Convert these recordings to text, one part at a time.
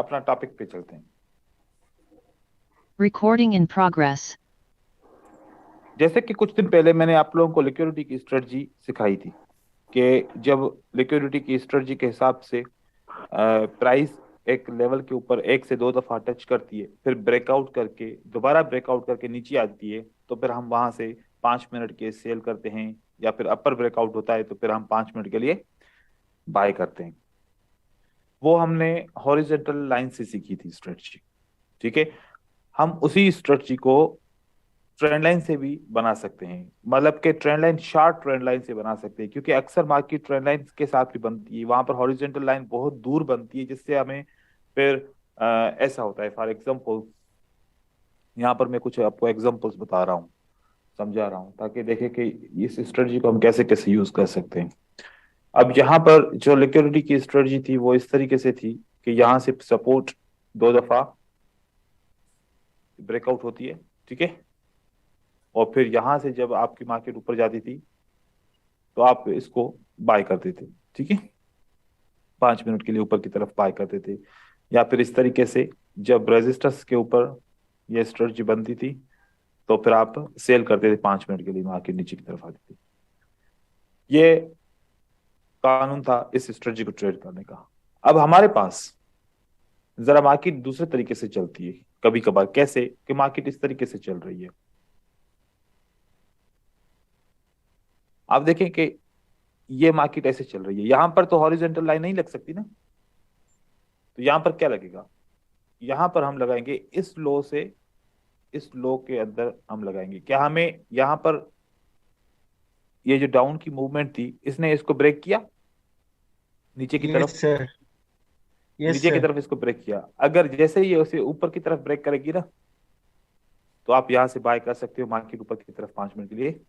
अपना टॉपिक पे चलते हैं। Recording in progress. जैसे कि कुछ दिन पहले मैंने आप लोगों को लिक्विडिटी की स्ट्रेटजी सिखाई थी कि जब लिक्विडिटी की स्ट्रेटजी के हिसाब से प्राइस एक लेवल के ऊपर एक से दो दफा टच करती है, फिर ब्रेकआउट करके दोबारा ब्रेकआउट करके नीचे आती है, तो फिर हम वहां से 5 मिनट के सेल करते हैं, या फिर अपर ब्रेकआउट होता है तो फिर हम 5 मिनट के लिए बाय करते हैं। वो हमने हॉरिजॉन्टल लाइन से सीखी थी स्ट्रेटजी। ठीक है, हम उसी स्ट्रेटजी को ट्रेंड लाइन से भी बना सकते हैं, मतलब कि trend line short trend line से बना सकते हैं, क्योंकि अक्सर मार्केट ट्रेंड लाइन के साथ भी बनती है, वहां पर हॉरिजॉन्टल लाइन बहुत दूर बनती है, जिससे हमें फिर ऐसा होता है। फॉर एग्जांपल यहाँ पर मैं कुछ आपको एग्जांपल्स बता रहा हूँ, समझा रहा हूँ, ताकि देखें कि इस स्ट्रेटजी को हम कैसे कैसे यूज कर सकते हैं। अब यहाँ पर जो लिक्विडिटी की स्ट्रेटजी थी वो इस तरीके से थी कि यहाँ से सपोर्ट दो दफा ब्रेकआउट होती है, ठीक है, और फिर यहाँ से जब आपकी मार्केट ऊपर जाती थी तो आप इसको बाय करते थे, ठीक है, 5 मिनट के लिए ऊपर की तरफ बाय करते थे। या फिर इस तरीके से जब रेजिस्टेंस के ऊपर ये स्ट्रेटजी बनती थी तो फिर आप सेल करते थे, 5 मिनट के लिए मार्केट नीचे की तरफ आती थी। ये कानून था इस स्ट्रेटजी को ट्रेड करने का। अब हमारे पास जरा मार्केट दूसरे तरीके से चलती है कभी कभार, कैसे कि मार्केट इस तरीके से चल रही है। आप देखें कि ये मार्केट ऐसे चल रही है, यहां पर तो हॉरिजॉन्टल लाइन नहीं लग सकती ना, तो यहां पर क्या लगेगा, यहां पर हम लगाएंगे इस लो से इस लो के अंदर हम लगाएंगे। क्या हमें यहां पर ये जो डाउन की मूवमेंट थी इसने इसको ब्रेक किया नीचे की यस तरफ, सर। यस नीचे की सर। तरफ इसको ब्रेक किया। अगर जैसे ही ये उसे ऊपर की तरफ ब्रेक करेगी ना, तो आप यहां से बाय कर सकते हो, मार्केट ऊपर की तरफ 5 मिनट के लिए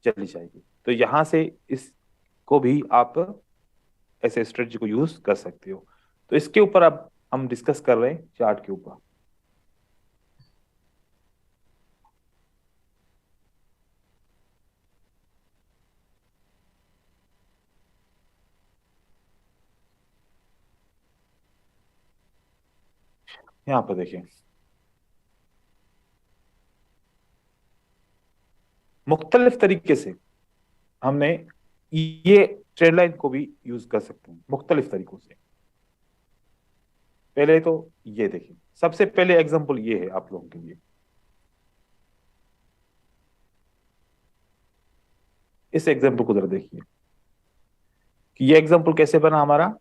चली जाएगी। तो यहां से इसको भी आप ऐसे स्ट्रेटजी को यूज कर सकते हो। तो इसके ऊपर अब हम डिस्कस कर रहे हैं चार्ट के ऊपर। यहां पर देखिए, मुख्तलिफ तरीके से हमने ये ट्रेंड लाइन को भी यूज कर सकते हैं मुख्तलिफ तरीकों से। पहले तो ये देखिए, सबसे पहले एग्जांपल ये है आप लोगों के लिए। इस एग्जांपल को जरा देखिए कि ये एग्जांपल कैसे बना हमारा।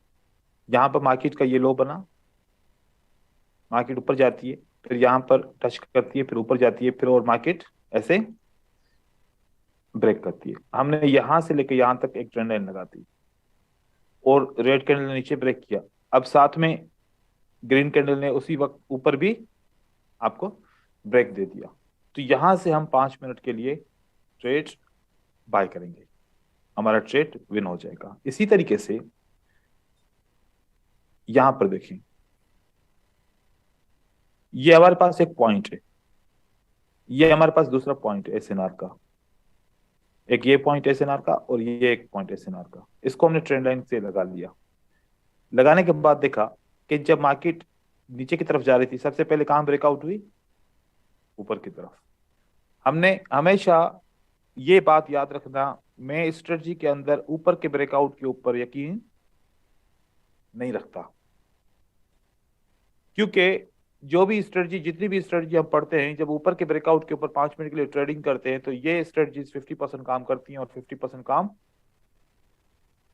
यहां पर मार्केट का ये लो बना, मार्केट ऊपर जाती है, फिर यहां पर टच करती है, फिर ऊपर जाती है, फिर और मार्केट ऐसे ब्रेक करती है। हमने यहां से लेकर यहां तक एक ट्रेंड लाइन लगा दी और रेड कैंडल ने नीचे ब्रेक किया। अब साथ में ग्रीन कैंडल ने उसी वक्त ऊपर भी आपको ब्रेक दे दिया। तो यहां से हम 5 मिनट के लिए ट्रेड बाय करेंगे, हमारा ट्रेड विन हो जाएगा। इसी तरीके से यहां पर देखें, ये हमारे पास एक पॉइंट है, ये हमारे पास दूसरा पॉइंट है एसएनआर का, एक ये पॉइंट एसएनआर का और ये एक पॉइंट एसएनआर का। इसको हमने ट्रेंड लाइन से लगा लिया। लगाने के बाद देखा कि जब मार्केट नीचे की तरफ जा रही थी, सबसे पहले कहां ब्रेकआउट हुई, ऊपर की तरफ। हमने हमेशा ये बात याद रखना, मैं स्ट्रेटजी के अंदर ऊपर के ब्रेकआउट के ऊपर यकीन नहीं रखता, क्योंकि जो भी स्ट्रेटजी, जितनी भी स्ट्रेटजी हम पढ़ते हैं, जब ऊपर के ब्रेकआउट के ऊपर 5 मिनट के लिए ट्रेडिंग करते हैं तो ये स्ट्रेटजीज 50% काम करती हैं और 50% काम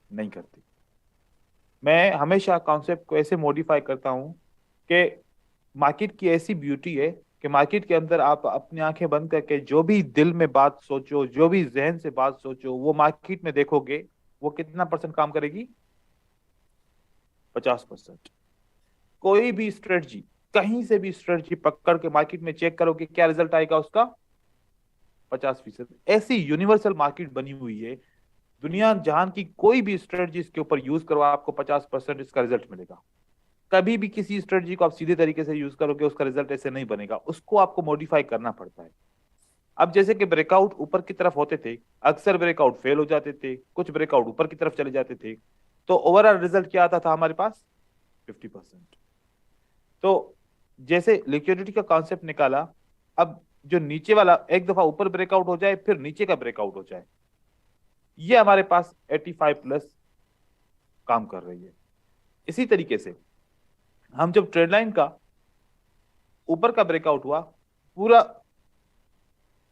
नहीं करती। मैं हमेशा कॉन्सेप्ट को ऐसे मॉडिफाई करता हूं कि मार्केट की ऐसी ब्यूटी है कि मार्केट के अंदर आप अपनी आंखें बंद करके जो भी दिल में बात सोचो, जो भी जहन से बात सोचो, वो मार्केट में देखोगे वो कितना परसेंट काम करेगी, 50%। कोई भी स्ट्रेटजी, कहीं से भी स्ट्रेटजी पकड़ के मार्केट में चेक करोगे, क्या रिजल्ट आएगा उसका, 50%। ऐसी यूनिवर्सल मार्केट बनी हुई है, दुनिया जहान की कोई भी स्ट्रेटजी इसके ऊपर यूज करो, आपको 50% इसका रिजल्ट मिलेगा। कभी भी किसी स्ट्रेटजी को आप सीधे तरीके से यूज करोगे उसका रिजल्ट ऐसे नहीं बनेगा, उसको आपको मॉडिफाई करना पड़ता है। अब जैसे कि ब्रेकआउट ऊपर की तरफ होते थे, अक्सर ब्रेकआउट फेल हो जाते थे, कुछ ब्रेकआउट ऊपर की तरफ चले जाते थे, तो ओवरऑल रिजल्ट क्या आता था हमारे पास, 50%। तो जैसे लिक्विडिटी का कॉन्सेप्ट निकाला, अब जो नीचे वाला एक दफा ऊपर ब्रेकआउट हो जाए फिर नीचे का ब्रेकआउट हो जाए, ये हमारे पास 85 प्लस काम कर रही है। इसी तरीके से हम जब ट्रेड लाइन का ऊपर का ब्रेकआउट हुआ, पूरा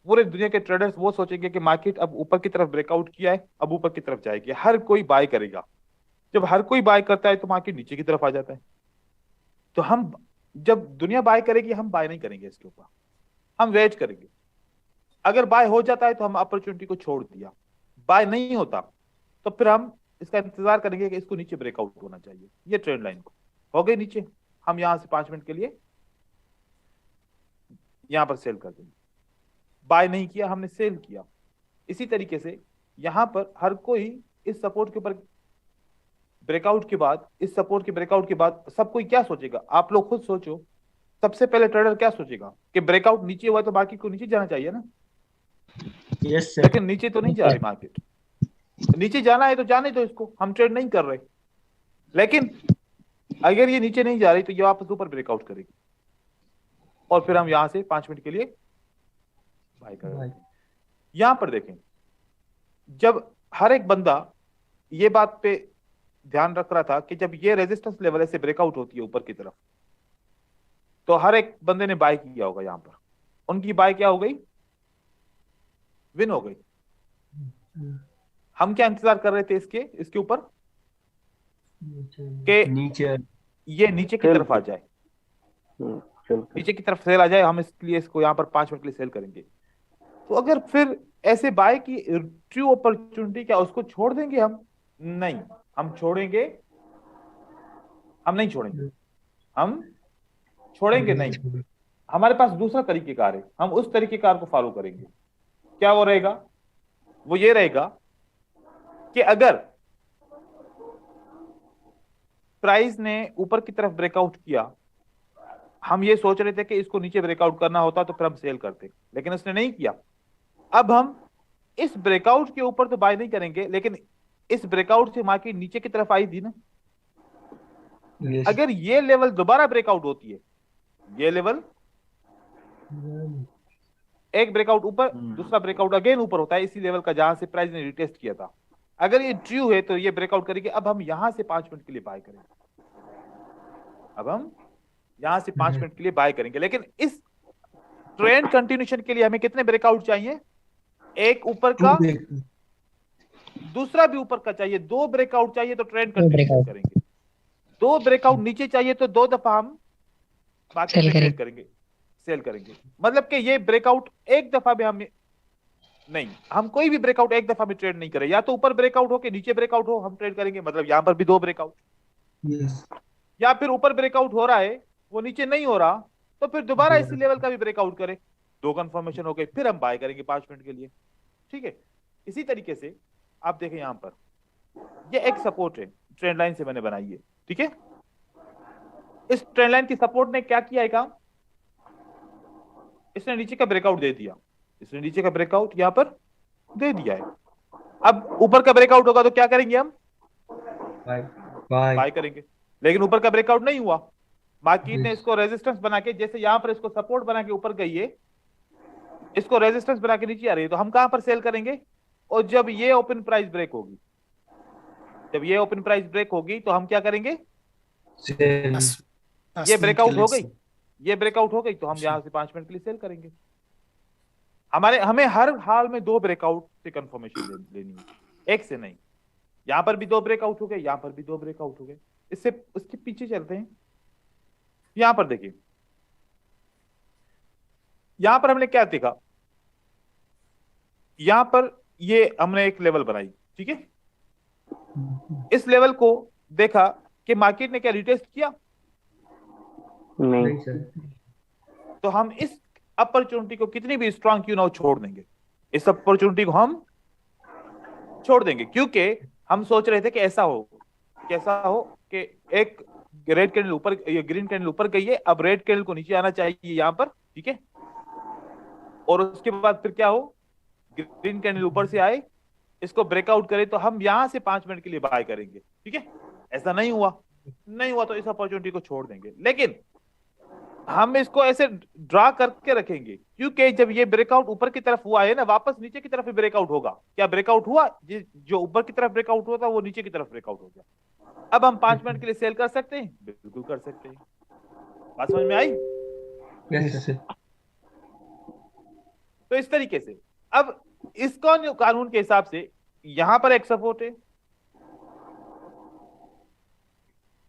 पूरे दुनिया के ट्रेडर्स वो सोचेंगे कि मार्केट अब ऊपर की तरफ ब्रेकआउट किया है, अब ऊपर की तरफ जाएगी, हर कोई बाय करेगा। जब हर कोई बाय करता है तो मार्केट नीचे की तरफ आ जाता है। तो हम, जब दुनिया बाय करेगी हम बाय नहीं करेंगे इसके ऊपर, हम वेट करेंगे। अगर बाय हो जाता है तो हम अपॉर्चुनिटी को छोड़ दिया, बाय नहीं होता तो फिर हम इसका इंतजार करेंगे कि इसको नीचे ब्रेकआउट होना चाहिए। ये ट्रेंड लाइन को हो गई नीचे, हम यहां से 5 मिनट के लिए यहां पर सेल कर देंगे। बाय नहीं किया, हमने सेल किया। इसी तरीके से यहां पर हर कोई इस सपोर्ट के ऊपर ब्रेकआउट के बाद, इस सपोर्ट के ब्रेकआउट के बाद सब कोई क्या सोचेगा, आप लोग खुद सोचो। सबसे पहले ट्रेडर क्या सोचेगा कि ब्रेकआउट नीचे हुआ तो बाकी को नीचे जाना चाहिए ना। Yes sir. लेकिन नीचे तो नहीं जा रही मार्केट, नीचे जाना है तो जाने दो इसको, हम ट्रेड नहीं कर रहे। लेकिन अगर ये नीचे नहीं जा रही तो ये वापस ऊपर ब्रेकआउट करेगी और फिर हम यहां से 5 मिनट के लिए बाय कर रहे हैं। यहां पर देखें, जब हर एक बंदा ये बात पे ध्यान रख रहा था कि जब ये रेजिस्टेंस लेवल ऐसे ब्रेकआउट होती है ऊपर की तरफ, तो हर एक बंदे ने बाय किया होगा। यहां पर उनकी बाय क्या हो गई, विन हो गई। हम क्या इंतजार कर रहे थे इसके इसके ऊपर कि नीचे ये नीचे की तरफ आ जाए, नीचे की तरफ सेल आ जाए, हम इसलिए इसको यहां पर 5 मिनट के लिए सेल करेंगे। तो अगर फिर ऐसे बाय की ट्रू अपॉर्चुनिटी, क्या उसको छोड़ देंगे हम? नहीं, हम छोड़ेंगे, हम नहीं छोड़ेंगे, हम छोड़ेंगे नहीं। हमारे पास दूसरा तरीकेकार है, हम उस तरीकेकार को फॉलो करेंगे। क्या वो रहेगा? वो ये रहेगा कि अगर प्राइस ने ऊपर की तरफ ब्रेकआउट किया, हम ये सोच रहे थे कि इसको नीचे ब्रेकआउट करना होता तो फिर हम सेल करते, लेकिन उसने नहीं किया। अब हम इस ब्रेकआउट के ऊपर तो बाय नहीं करेंगे, लेकिन इस ब्रेकआउट से मार्केट नीचे की तरफ आई थी ना, अगर ये लेवल दोबारा ब्रेकआउट होती है, ये लेवल एक ब्रेकआउट ऊपर, दूसरा ब्रेकआउट अगेन ऊपर होता है इसी लेवल का जहां से प्राइस ने रिटेस्ट किया था। अगर ये ट्रू है तो ये ब्रेकआउट करेगी। अब हम यहां से 5 मिनट के लिए बाय करेंगे, अब हम यहां से 5 मिनट के लिए बाय करेंगे। लेकिन इस ट्रेंड कंटिन्यूशन के लिए हमें कितने ब्रेकआउट चाहिए? एक ऊपर का, दूसरा भी ऊपर का चाहिए, 2 ब्रेकआउट चाहिए तो ट्रेंड कंटिन्यूशन करेंगे। 2 ब्रेकआउट नीचे चाहिए तो 2 दफा हम मार्केट में ट्रेड करेंगे, सेल करेंगे। मतलब कि ये ब्रेकआउट एक दफा में हम नहीं, हम कोई भी ब्रेकआउट एक दफा में ट्रेड नहीं करें। या तो ऊपर ब्रेकआउट हो कि नीचे ब्रेकआउट हो, हम ट्रेड करेंगे। मतलब यहां पर भी 2 ब्रेकआउट, या फिर ऊपर ब्रेकआउट हो रहा है वो नीचे नहीं हो रहा तो फिर दोबारा इसी लेवल का भी ब्रेकआउट करे, 2 कंफर्मेशन हो गई, फिर हम बाय करेंगे 5 मिनट के लिए। ठीक है। इसी तरीके से आप देखें यहां पर ये एक सपोर्ट है, ट्रेंड लाइन से मैंने बनाई है। ठीक है। इस ट्रेंड लाइन की सपोर्ट ने क्या किया है काम, इसने नीचे का ब्रेकआउट दे दिया, इसने नीचे का ब्रेकआउट यहां पर दे दिया है। अब ऊपर का ब्रेकआउट होगा तो क्या करेंगे हम? बाय करेंगे। लेकिन ऊपर का ब्रेकआउट नहीं हुआ, मार्केट ने इसको रेजिस्टेंस बना के, जैसे यहां पर इसको सपोर्ट बना के ऊपर गई है, इसको रेजिस्टेंस बना के नीचे आ रही है, तो हम कहां पर सेल करेंगे? और जब ये ओपन प्राइस ब्रेक होगी, जब ये ओपन प्राइस ब्रेक होगी तो हम क्या करेंगे? ये ब्रेकआउट हो गई, ये ब्रेकआउट हो गई तो हम यहां से 5 मिनट के लिए सेल करेंगे। हमें हर हाल में 2 ब्रेकआउट से कंफर्मेशन लेनी है, एक से नहीं। यहां पर भी 2 ब्रेकआउट हो गए, यहां पर भी 2 ब्रेकआउट हो गए। इससे उसके पीछे चलते हैं। यहां पर देखिए, यहां पर हमने क्या देखा, यहां पर ये हमने एक लेवल बनाई। ठीक है। इस लेवल को देखा कि मार्केट ने क्या रिटेस्ट किया? नहीं सर। तो हम इस अपॉर्चुनिटी को कितनी भी स्ट्रांग क्यों ना हो छोड़ देंगे, इस अपॉर्चुनिटी को हम छोड़ देंगे, क्योंकि हम सोच रहे थे कि ऐसा हो, कैसा हो कि एक रेड कैंडल ऊपर, ये ग्रीन कैंडल ऊपर गई है, अब रेड कैंडल को नीचे आना चाहिए यहां पर। ठीक है। और उसके बाद फिर क्या हो, ग्रीन कैंडल ऊपर से आए, इसको ब्रेकआउट करे तो हम यहां से 5 मिनट के लिए बाय करेंगे। ठीक है। ऐसा नहीं हुआ, नहीं हुआ तो इस अपॉर्चुनिटी को छोड़ देंगे। लेकिन हम इसको ऐसे ड्रा करके रखेंगे, क्योंकि जब ये ब्रेकआउट ऊपर की तरफ हुआ है ना, वापस नीचे की तरफ ही ब्रेकआउट होगा। क्या ब्रेकआउट हुआ? जो ऊपर की तरफ ब्रेकआउट हुआ था वो नीचे की तरफ ब्रेकआउट हो गया। अब हम 5 मिनट के लिए सेल कर सकते हैं, बिल्कुल कर सकते हैं। बात समझ में आई? Yes sir. तो इस तरीके से अब इस कानून के हिसाब से यहां पर एक सपोर्ट है,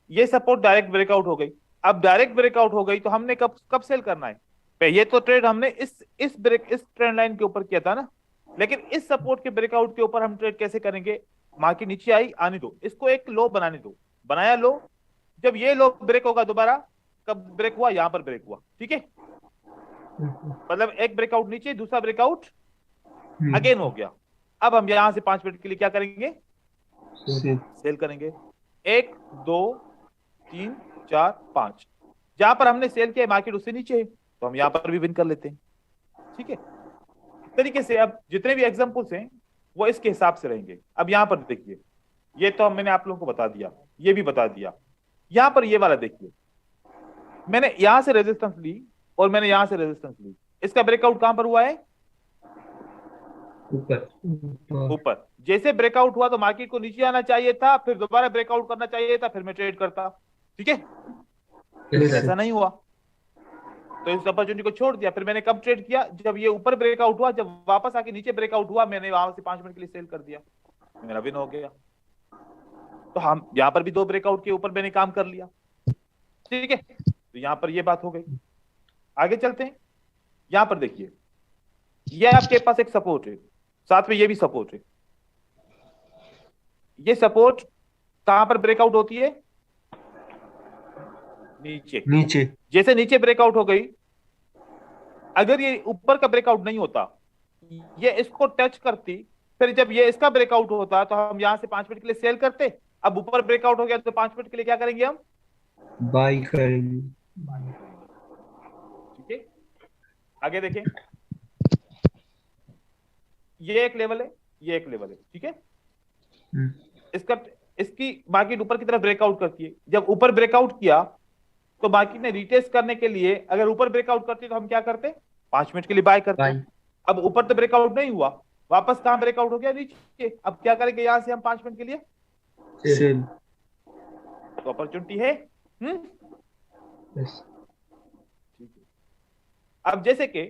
ये सपोर्ट डायरेक्ट ब्रेकआउट हो गई। अब डायरेक्ट ब्रेकआउट हो गई तो हमने कब कब सेल करना है? ये तो ट्रेड हमने इस ट्रेंड लाइन के ऊपर किया था ना, लेकिन इस सपोर्ट के ब्रेकआउट के ऊपर हम ट्रेड कैसे करेंगे? मार्केट नीचे आई, आने दो, इसको एक लो बनाने दो। बनाया लो, जब ये लो ब्रेक होगा दोबारा, कब ब्रेक हुआ? यहां पर ब्रेक हुआ, ठीक है। मतलब एक ब्रेकआउट नीचे, दूसरा ब्रेकआउट अगेन हो गया। अब हम यहां से 5 मिनट के लिए क्या करेंगे? सेल करेंगे। 1 2 3 4 5, जहां पर हमने सेल किया मार्केट उससे नीचे है, तो हम यहां पर भी विन कर लेते हैं, ठीक है। इस तरीके से अब जितने भी एग्जांपल्स हैं वो इसके हिसाब से रहेंगे। अब यहां पर देखिए, ये तो मैंने आप लोगों को बता दिया, ये भी बता दिया। यहां पर ये वाला देखिए, मैंने यहां से रेजिस्टेंस ली और मैंने यहां से रेजिस्टेंस ली, इसका ब्रेकआउट कहां पर हुआ है? ऊपर। ऊपर। जैसे ब्रेकआउट हुआ तो मार्केट को नीचे आना चाहिए था, फिर दोबारा ब्रेकआउट करना चाहिए था, फिर मैं ट्रेड करता, ठीक है। लेकिन ऐसा नहीं हुआ, तो इस अपॉर्चुनिटी को छोड़ दिया। फिर मैंने कब ट्रेड किया? जब ये ऊपर ब्रेकआउट हुआ, जब वापस आके नीचे ब्रेकआउट हुआ, मैंने वहां से 5 मिनट के लिए सेल कर दिया, मेरा विन हो गया। तो हम यहां पर भी 2 ब्रेकआउट के ऊपर मैंने काम कर लिया, ठीक है। तो यहां पर ये बात हो गई। आगे चलते हैं। यहां पर देखिए, ये आपके पास एक सपोर्ट है, साथ में ये भी सपोर्ट है। ये सपोर्ट कहां पर ब्रेकआउट होती है? नीचे। नीचे। जैसे नीचे ब्रेकआउट हो गई, अगर ये ऊपर का ब्रेकआउट नहीं होता, ये इसको टच करती, फिर जब ये इसका ब्रेकआउट होता तो हम यहां से 5 मिनट के लिए सेल करते। अब ऊपर ब्रेकआउट हो गया तो 5 मिनट के लिए क्या करेंगे हम? बाई करेंगे। ठीक है। आगे देखें, ये एक लेवल है, ये एक लेवल है, ठीक है। इसका इसकी मार्केट ऊपर की तरफ ब्रेकआउट करती है। जब ऊपर ब्रेकआउट किया तो मार्केट ने रिटेस्ट करने के लिए, अगर ऊपर ब्रेकआउट करती तो हम क्या करते? 5 मिनट के लिए बाय करते। अब ऊपर तो ब्रेकआउट नहीं हुआ, वापस कहां ब्रेकआउट हो गया? नीचे। अब क्या करेंगे यहां से हम 5 मिनट के लिए? सेल। तो अपॉर्चुनिटी है। यस। ठीक है। अब जैसे कि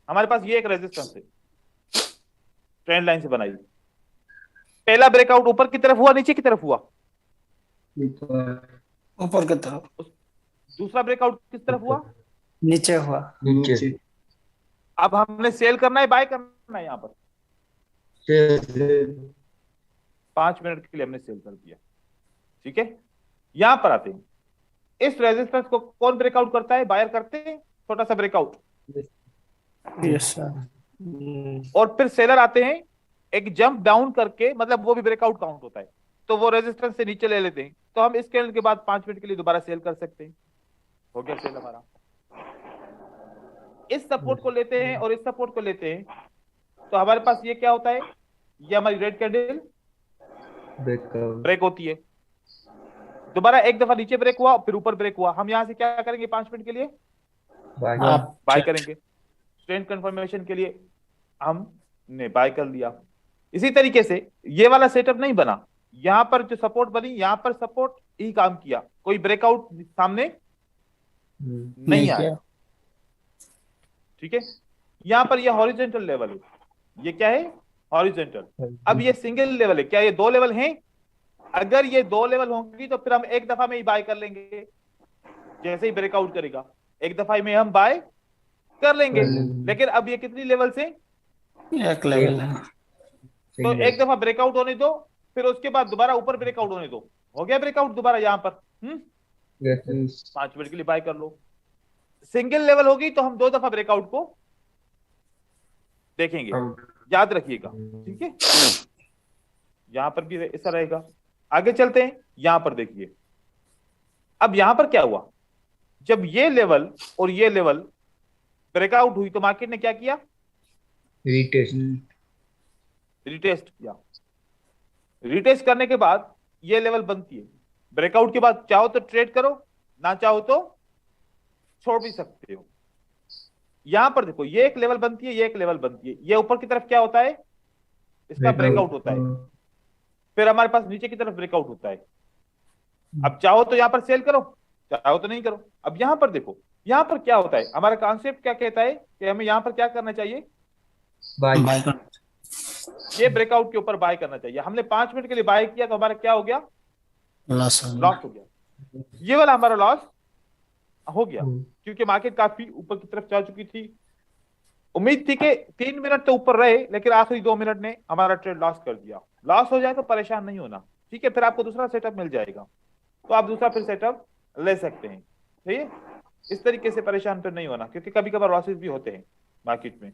हमारे पास ये एक रेजिस्टेंस है, ट्रेंड लाइन से बनाई, पहला ब्रेकआउट ऊपर की तरफ हुआ, नीचे की तरफ हुआ? ऊपर की तरफ। दूसरा ब्रेकआउट किस तरफ हुआ? नीचे हुआ। नीचे। अब हमने सेल करना है, बाय करना है? यहां पर 5 मिनट के लिए हमने सेल कर दिया, ठीक है। यहां पर आते हैं, इस रेजिस्टेंस को कौन ब्रेकआउट करता है? बायर करते हैं, छोटा सा ब्रेकआउट, यस सर। और फिर सेलर आते हैं एक जंप डाउन करके, मतलब वो भी ब्रेकआउट काउंट होता है, तो वो रेजिस्टेंस से नीचे ले लेते हैं, तो हम इस कैंडल के बाद 5 मिनट के लिए दोबारा सेल कर सकते हैं। हो गया सेल हमारा। इस सपोर्ट को लेते हैं और इस सपोर्ट को लेते हैं, तो हमारे पास ये क्या होता है? ये हमारी रेड कैंडल ब्रेक होती है, दोबारा एक दफा नीचे ब्रेक हुआ, फिर ऊपर ब्रेक हुआ, हम यहां से क्या करेंगे? 5 मिनट के लिए बाय करेंगे। ट्रेंड कंफर्मेशन के लिए हमने बाय कर लिया। इसी तरीके से ये वाला सेटअप नहीं बना, यहां पर जो सपोर्ट बनी, यहां पर सपोर्ट ही काम किया, कोई ब्रेकआउट सामने नहीं आया, ठीक है। यहां पर ये हॉरिजॉन्टल लेवल है, ये क्या है? हॉरिजॉन्टल। अब ये सिंगल लेवल है, क्या ये 2 लेवल हैं? अगर ये 2 लेवल होंगी तो फिर हम एक दफा में ही बाय कर लेंगे, जैसे ही ब्रेकआउट करेगा एक दफा में हम बाय कर लेंगे। लेकिन अब ये कितनी लेवल से? एक लेवल है। तो एक दफा ब्रेकआउट होने दो, फिर उसके बाद दोबारा ऊपर ब्रेकआउट होने दो, हो गया ब्रेकआउट दोबारा यहां पर। 5 मिनट के लिए बाय कर लो। सिंगल लेवल होगी तो हम 2 दफा ब्रेकआउट को देखेंगे, याद रखिएगा, ठीक है। यहां पर भी ऐसा रहेगा। आगे चलते हैं, यहां पर देखिए, अब यहां पर क्या हुआ? जब ये लेवल और ये लेवल ब्रेकआउट हुई तो मार्केट ने क्या किया? रिटेस्ट किया। रिटेस्ट करने के बाद ये लेवल बनती है, ब्रेकआउट के बाद चाहो तो ट्रेड करो, ना चाहो तो छोड़ भी सकते हो। यहां पर देखो ये एक लेवल बनती है, ये एक लेवल बनती है, ये ऊपर की तरफ क्या होता है, इसका ब्रेकआउट होता है, फिर हमारे पास नीचे की तरफ ब्रेकआउट होता है। अब चाहो तो यहाँ पर सेल करो, चाहो तो नहीं करो। अब यहाँ पर देखो, यहाँ पर क्या होता है, हमारा कॉन्सेप्ट क्या कहता है कि हमें यहाँ पर क्या करना चाहिए, बाई बाय कर ये ब्रेकआउट के ऊपर बाय करना चाहिए। हमने 5 मिनट के लिए बाय किया तो हमारा क्या हो गया, लॉस हो लॉस गया। हो गया, ये वाला हमारा लॉस हो गया, क्योंकि मार्केट काफी ऊपर की तरफ जा चुकी थी। उम्मीद थी कि 3 मिनट तो ऊपर रहे, लेकिन आखिरी 2 मिनट ने हमारा ट्रेड लॉस कर दिया। लॉस हो जाए तो परेशान नहीं होना, ठीक है, फिर आपको दूसरा सेटअप मिल जाएगा, तो आप दूसरा फिर सेटअप ले सकते हैं। सही है, इस तरीके से परेशान फिर नहीं होना, क्योंकि कभी कभार लॉसेस भी होते हैं मार्केट में।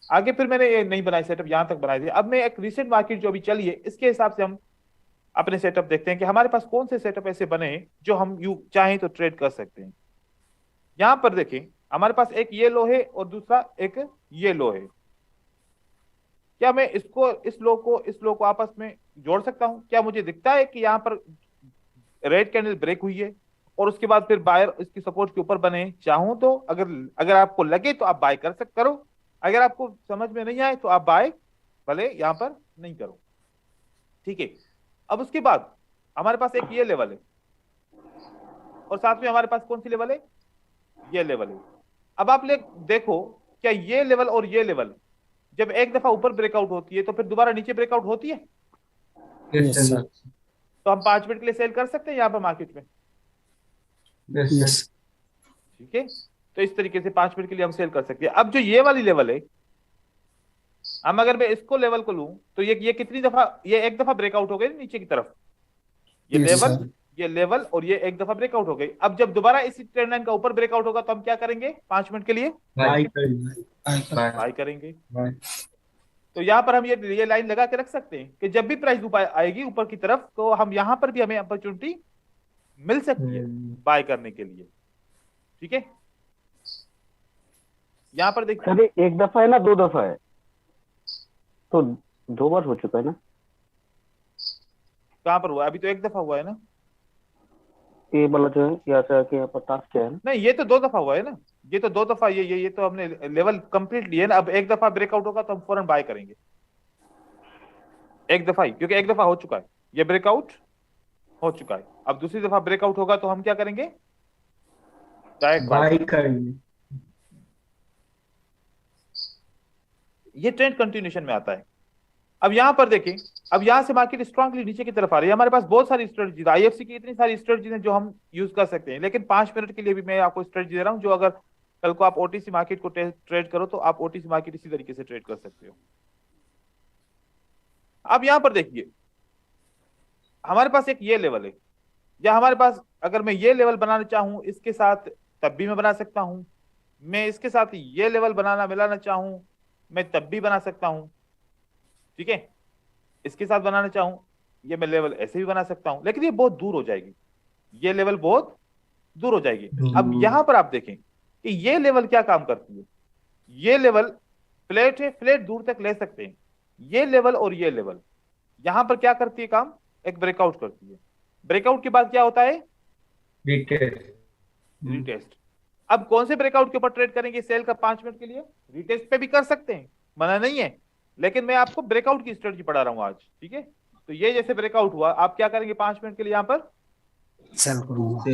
आगे फिर मैंने ये नहीं बनाई सेटअप, यहां तक बनाए थे। अब मैं एक रिसेंट मार्केट जो अभी चली है इसके हिसाब से हम अपने सेटअप देखते हैं कि हमारे पास कौन से सेटअप ऐसे बने हैं जो हम यू चाहें तो ट्रेड कर सकते हैं। यहां पर देखें, हमारे पास एक ये लो है और दूसरा एक ये लो है। क्या मैं इसको इस लो को आपस में जोड़ सकता हूं? क्या मुझे दिखता है कि यहां पर रेड कैंडल ब्रेक हुई है और उसके बाद फिर बायर इसकी सपोर्ट के ऊपर बने? चाहूं तो अगर अगर आपको लगे तो आप बाय करो, अगर आपको समझ में नहीं आए तो आप बाय भले यहां पर नहीं करो, ठीक है। अब उसके बाद हमारे पास एक ये लेवल है और साथ में हमारे पास कौन सी लेवल है, ये लेवल है। अब आप देखो, क्या ये लेवल और ये लेवल जब एक दफा ऊपर ब्रेकआउट होती है तो फिर दोबारा नीचे ब्रेकआउट होती है? Yes sir. तो हम 5 मिनट के लिए सेल कर सकते हैं यहाँ पर मार्केट में, यस ठीक है। तो इस तरीके से 5 मिनट के लिए हम सेल कर सकते हैं। अब जो ये वाली लेवल है, हम अगर मैं इसको लेवल को लूं तो ये कितनी दफा, ये एक दफा ब्रेकआउट हो गई नीचे की तरफ, ये यस लेवल, सर। ये लेवल और ये एक दफा ब्रेकआउट हो गई। अब जब दोबारा इसी ट्रेंड लाइन का ऊपर ब्रेकआउट होगा तो हम क्या करेंगे, 5 मिनट के लिए बाई बाय कर बाय करेंगे। बाई तो यहाँ पर हम ये लाइन लगा के रख सकते हैं कि जब भी प्राइस ऊपर आएगी ऊपर की तरफ तो हम यहाँ पर भी हमें अपॉर्चुनिटी मिल सकती है बाय करने के लिए, ठीक है। यहाँ पर देखिए, सर ये एक दफा है ना, 2 दफा है? तो 2 बार हो चुका है ना? कहाँ पर हुआ, अभी तो एक दफा हुआ है ना। ये वाला जो है यहाँ से आके यहाँ पर टास्क क्या है ना? नहीं, ये तो 2 दफा हुआ है ना, ये तो 2 दफा, ये तो हमने लेवल कंप्लीट लिया है ना। अब एक दफा ब्रेकआउट होगा तो हम फौरन बाय करेंगे, एक दफा ही, क्योंकि एक दफा हो चुका है, ये ब्रेकआउट हो चुका है। अब दूसरी दफा ब्रेकआउट होगा तो हम क्या करेंगे, डायरेक्ट बाय। बाई करेंगे। ये ट्रेंड कंटिन्यूशन में आता है। अब यहां पर देखें, अब यहां से मार्केट स्ट्रांगली नीचे की तरफ आ रही है। हमारे पास बहुत सारी स्ट्रेटजी, आईएफसी की इतनी सारी स्ट्रेटजी हैं जो हम यूज कर सकते हैं, लेकिन 5 मिनट के लिए भी मैं आपको स्ट्रेटजी दे रहा हूं जो अगर कल को आप ओटीसी मार्केट को ट्रेड करो तो आप ओटीसी मार्केट इसी तरीके से ट्रेड कर सकते हो। अब यहां पर देखिए, हमारे पास एक ये लेवल है, या हमारे पास अगर मैं ये लेवल बनाना चाहूं इसके साथ तब भी मैं बना सकता हूं, मैं इसके साथ ये लेवल मिलाना चाहूं मैं तब भी बना सकता हूं, ठीक है। इसके साथ बनाना चाहूं ये मैं लेवल ऐसे भी बना सकता हूं, लेकिन ये बहुत दूर हो जाएगी, ये लेवल बहुत दूर हो जाएगी। अब यहां पर आप देखें कि ये लेवल क्या काम करती है, ये लेवल फ्लैट है, फ्लैट दूर तक ले सकते हैं। ये लेवल और ये लेवल यहां पर क्या करती है काम, एक ब्रेकआउट करती है। ब्रेकआउट के बाद क्या होता है, रीटेस्ट। अब कौन से ब्रेकआउट के ऊपर ट्रेड करेंगे सेल का 5 मिनट के लिए, रीटेस्ट पे भी कर सकते हैं, मना नहीं है, लेकिन मैं आपको ब्रेकआउट की स्ट्रेटजी पढ़ा रहा हूं आज, ठीक है। तो ये जैसे ब्रेकआउट हुआ, आप क्या करेंगे 5 मिनट के लिए यहां पर सेल करूंगा।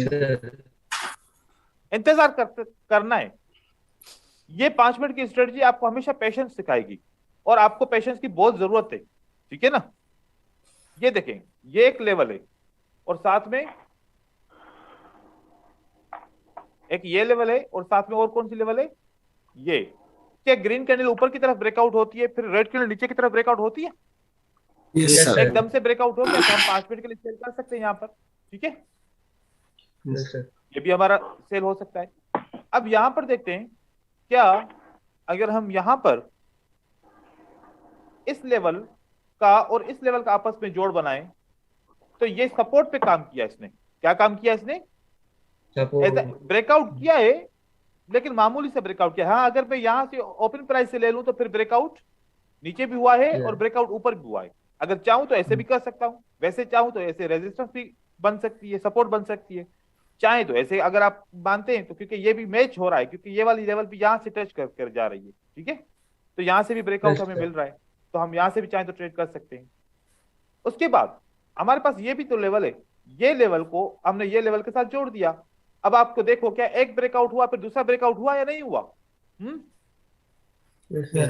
इंतजार करना है। ये 5 मिनट की स्ट्रेटजी आपको हमेशा पेशेंस सिखाएगी और आपको पेशेंस की बहुत जरूरत है, ठीक है ना। ये देखें, ये एक लेवल है और साथ में एक ये लेवल है और साथ में और कौन सी लेवल है, ये। क्या ग्रीन कैंडल ऊपर की तरफ ब्रेकआउट होती है फिर रेड कैंडल नीचे की तरफ ब्रेकआउट होती है? Yes sir. एकदम से ब्रेकआउट हो गया तो हम 5 मिनट के लिए सेल कर सकते हैं यहाँ पर, ठीक है। ये भी हमारा सेल हो सकता है। अब यहां पर देखते हैं, क्या अगर हम यहां पर इस लेवल का और इस लेवल का आपस में जोड़ बनाएं तो ये सपोर्ट पे काम किया इसने, क्या काम किया इसने, ब्रेकआउट किया है लेकिन मामूली से ब्रेकआउट किया। हाँ, अगर मैं यहां से ओपन प्राइस से ले लूं तो फिर ब्रेकआउट नीचे भी हुआ है और ब्रेकआउट ऊपर भी हुआ है। अगर चाहूं तो ऐसे भी कर सकता हूं, वैसे चाहूं तो ऐसे रेजिस्टेंस भी बन सकती है, सपोर्ट बन सकती है। चाहे तो ऐसे अगर आप मानते हैं तो, क्योंकि ये भी मैच हो रहा है, क्योंकि ये वाली लेवल भी यहाँ से टच कर जा रही है, ठीक है, तो यहाँ से भी ब्रेकआउट Yes, हमें sir. मिल रहा है, तो हम यहाँ से भी चाहे तो ट्रेड कर सकते हैं। उसके बाद हमारे पास ये भी तो लेवल है, ये लेवल को हमने ये लेवल के साथ जोड़ दिया। अब आपको देखो क्या एक ब्रेकआउट हुआ फिर दूसरा ब्रेकआउट हुआ या नहीं हुआ? Yes, sir.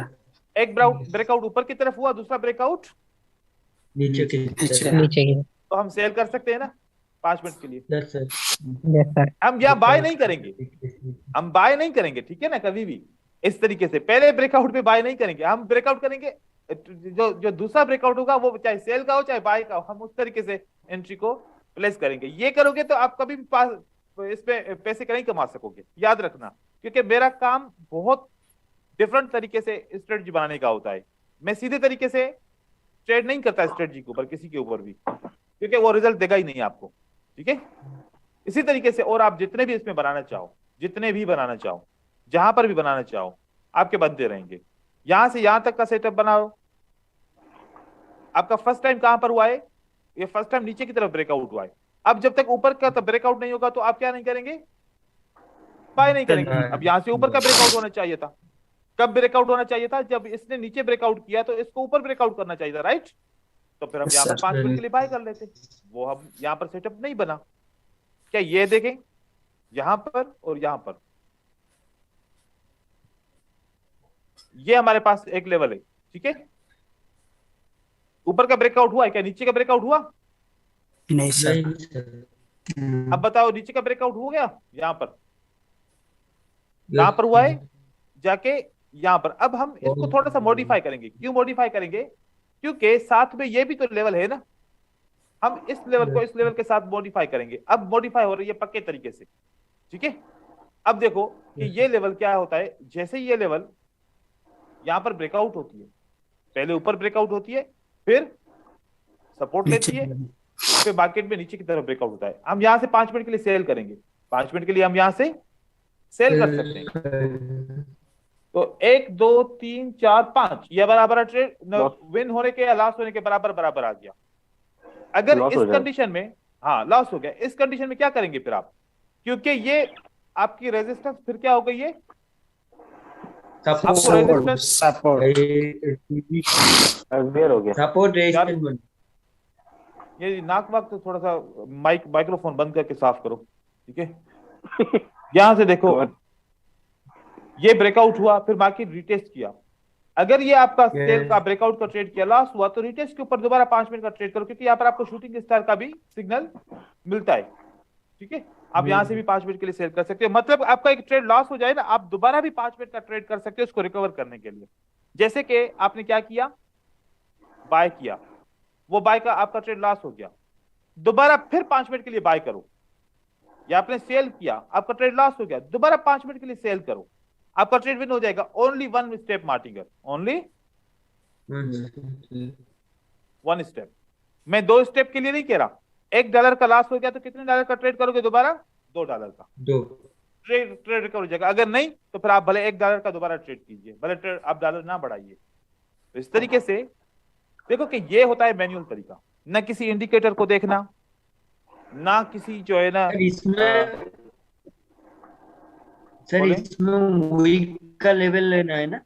एक ब्रेकआउट ऊपर की तरफ हुआ, दूसरा ब्रेकआउट नीचे की नीचे। तरफ। नीचे की। तो हम सेल कर सकते हैं ना 5 मिनट के लिए। Yes, sir. Yes sir. हम यहाँ बाय नहीं करेंगे, हम बाय नहीं करेंगे, ठीक है ना, कभी भी इस तरीके से पहले ब्रेकआउट पे बाय नहीं करेंगे, हम ब्रेकआउट करेंगे, जो जो दूसरा ब्रेकआउट होगा वो चाहे सेल का हो चाहे बाय का हो, हम उस तरीके से एंट्री को प्लेस करेंगे। ये करोगे तो आप कभी भी पास इस पे पैसे नहीं कमा सकोगे, याद रखना, क्योंकि मेरा काम बहुत डिफरेंट तरीके से स्ट्रेटजी बनाने का होता है। मैं सीधे तरीके से ट्रेड नहीं करता स्ट्रेटजी के ऊपर, किसी के ऊपर भी, क्योंकि वो रिजल्ट देगा ही नहीं आपको, ठीक है। इसी तरीके से और आप जितने भी इसमें बनाना चाहो, जितने भी बनाना चाहो, जहां पर भी बनाना चाहो, आपके बनते रहेंगे। यहां से यहां तक का सेटअप बनाओ। आपका फर्स्ट टाइम कहां पर हुआ है? ये फर्स्ट टाइम नीचे की तरफ ब्रेकआउट हुआ है। अब जब तक ऊपर का ब्रेकआउट नहीं होगा तो आप क्या नहीं करेंगे? बाय नहीं करेंगे। अब यहां से ऊपर का ब्रेकआउट होना चाहिए था। कब ब्रेकआउट होना चाहिए था? जब इसने नीचे ब्रेकआउट किया तो इसको ऊपर ब्रेकआउट करना चाहिए था, राइट? तो फिर हम Yes, यहाँ पर sir. 5 मिनट के लिए बाय कर लेते। वो हम यहाँ पर सेटअप नहीं बना। क्या ये देखें, यहां पर और यहां पर ये हमारे पास एक लेवल है, ठीक है। ऊपर का ब्रेकआउट हुआ है क्या? नीचे का ब्रेकआउट हुआ? नहीं सर। नहीं सर। अब बताओ नीचे का ब्रेकआउट हो गया? यहां पर कहां पर हुआ है? जाके यहां पर। अब हम इसको थोड़ा सा मॉडिफाई करेंगे। क्यों मॉडिफाई करेंगे? क्योंकि साथ में ये भी तो लेवल है ना, हम इस लेवल को इस लेवल के साथ मॉडिफाई करेंगे। अब मॉडिफाई हो रही है पक्के तरीके से, ठीक है। अब देखो कि ये लेवल क्या होता है। जैसे ये लेवल यहां पर ब्रेकआउट होती है, पहले ऊपर ब्रेकआउट होती है, फिर सपोर्ट लेती है, फिर मार्केट में नीचे की तरफ ब्रेकआउट होता है। हम यहां से 5 मिनट के लिए सेल करेंगे। 5 मिनट के लिए हम यहां से सेल कर सकते हैं। तो 1 2 3 4 5 ये बराबर ट्रेड विन होने के या लॉस होने के बराबर बराबर आ गया। अगर Loss इस हो जाए। कंडीशन में, हाँ लॉस हो गया, इस कंडीशन में क्या करेंगे फिर आप? क्योंकि ये आपकी रेजिस्टेंस फिर क्या हो गई है? आपको रेजिस्टेंस सपोर्ट। क्लियर हो गया। सपोर्ट रेजिस्टेंस बन। ये नाक वाक तो थोड़ा सा माइक्रोफोन बंद करके साफ करो, ठीक है। यहां से देखो, ये ब्रेकआउट हुआ, फिर मार्केट रिटेस्ट किया। अगर ये आपका सेल का ब्रेकआउट का ट्रेड किया, लॉस हुआ, तो रिटेस्ट के ऊपर दोबारा 5 मिनट का ट्रेड करो, क्योंकि यहाँ पर आपको शूटिंग स्टार का भी सिग्नल मिलता है, ठीक है। आप यहाँ से भी 5 मिनट के लिए सेल कर सकते हो। मतलब आपका एक ट्रेड लॉस हो जाए ना, आप दोबारा भी 5 मिनट का ट्रेड कर सकते हो उसको रिकवर करने के लिए। जैसे कि आपने क्या किया, बाय किया, वो बाय का आपका ट्रेड लॉस हो गया, दोबारा फिर 5 मिनट के लिए बाय करो। या आपने सेल किया, आपका ट्रेड लॉस हो गया, दोबारा 5 मिनट के लिए सेल करो, आपका ट्रेड विन हो जाएगा। Only 1 step martingale, only 1 step. मैं 2 स्टेप के लिए नहीं कह रहा। $1 का लॉस हो गया तो कितने डॉलर का ट्रेड करोगे दोबारा? $2 का ट्रेड रिकवर हो जाएगा। अगर नहीं तो फिर आप भले $1 का दोबारा ट्रेड कीजिए, भले ट्रेड आप डॉलर ना बढ़ाइए। तो इस तरीके से देखो कि ये होता है मैनुअल तरीका, ना किसी इंडिकेटर को देखना, ना किसी जो है ना इसमें सर बोले? इसमें वीक का लेवल लेना है ना।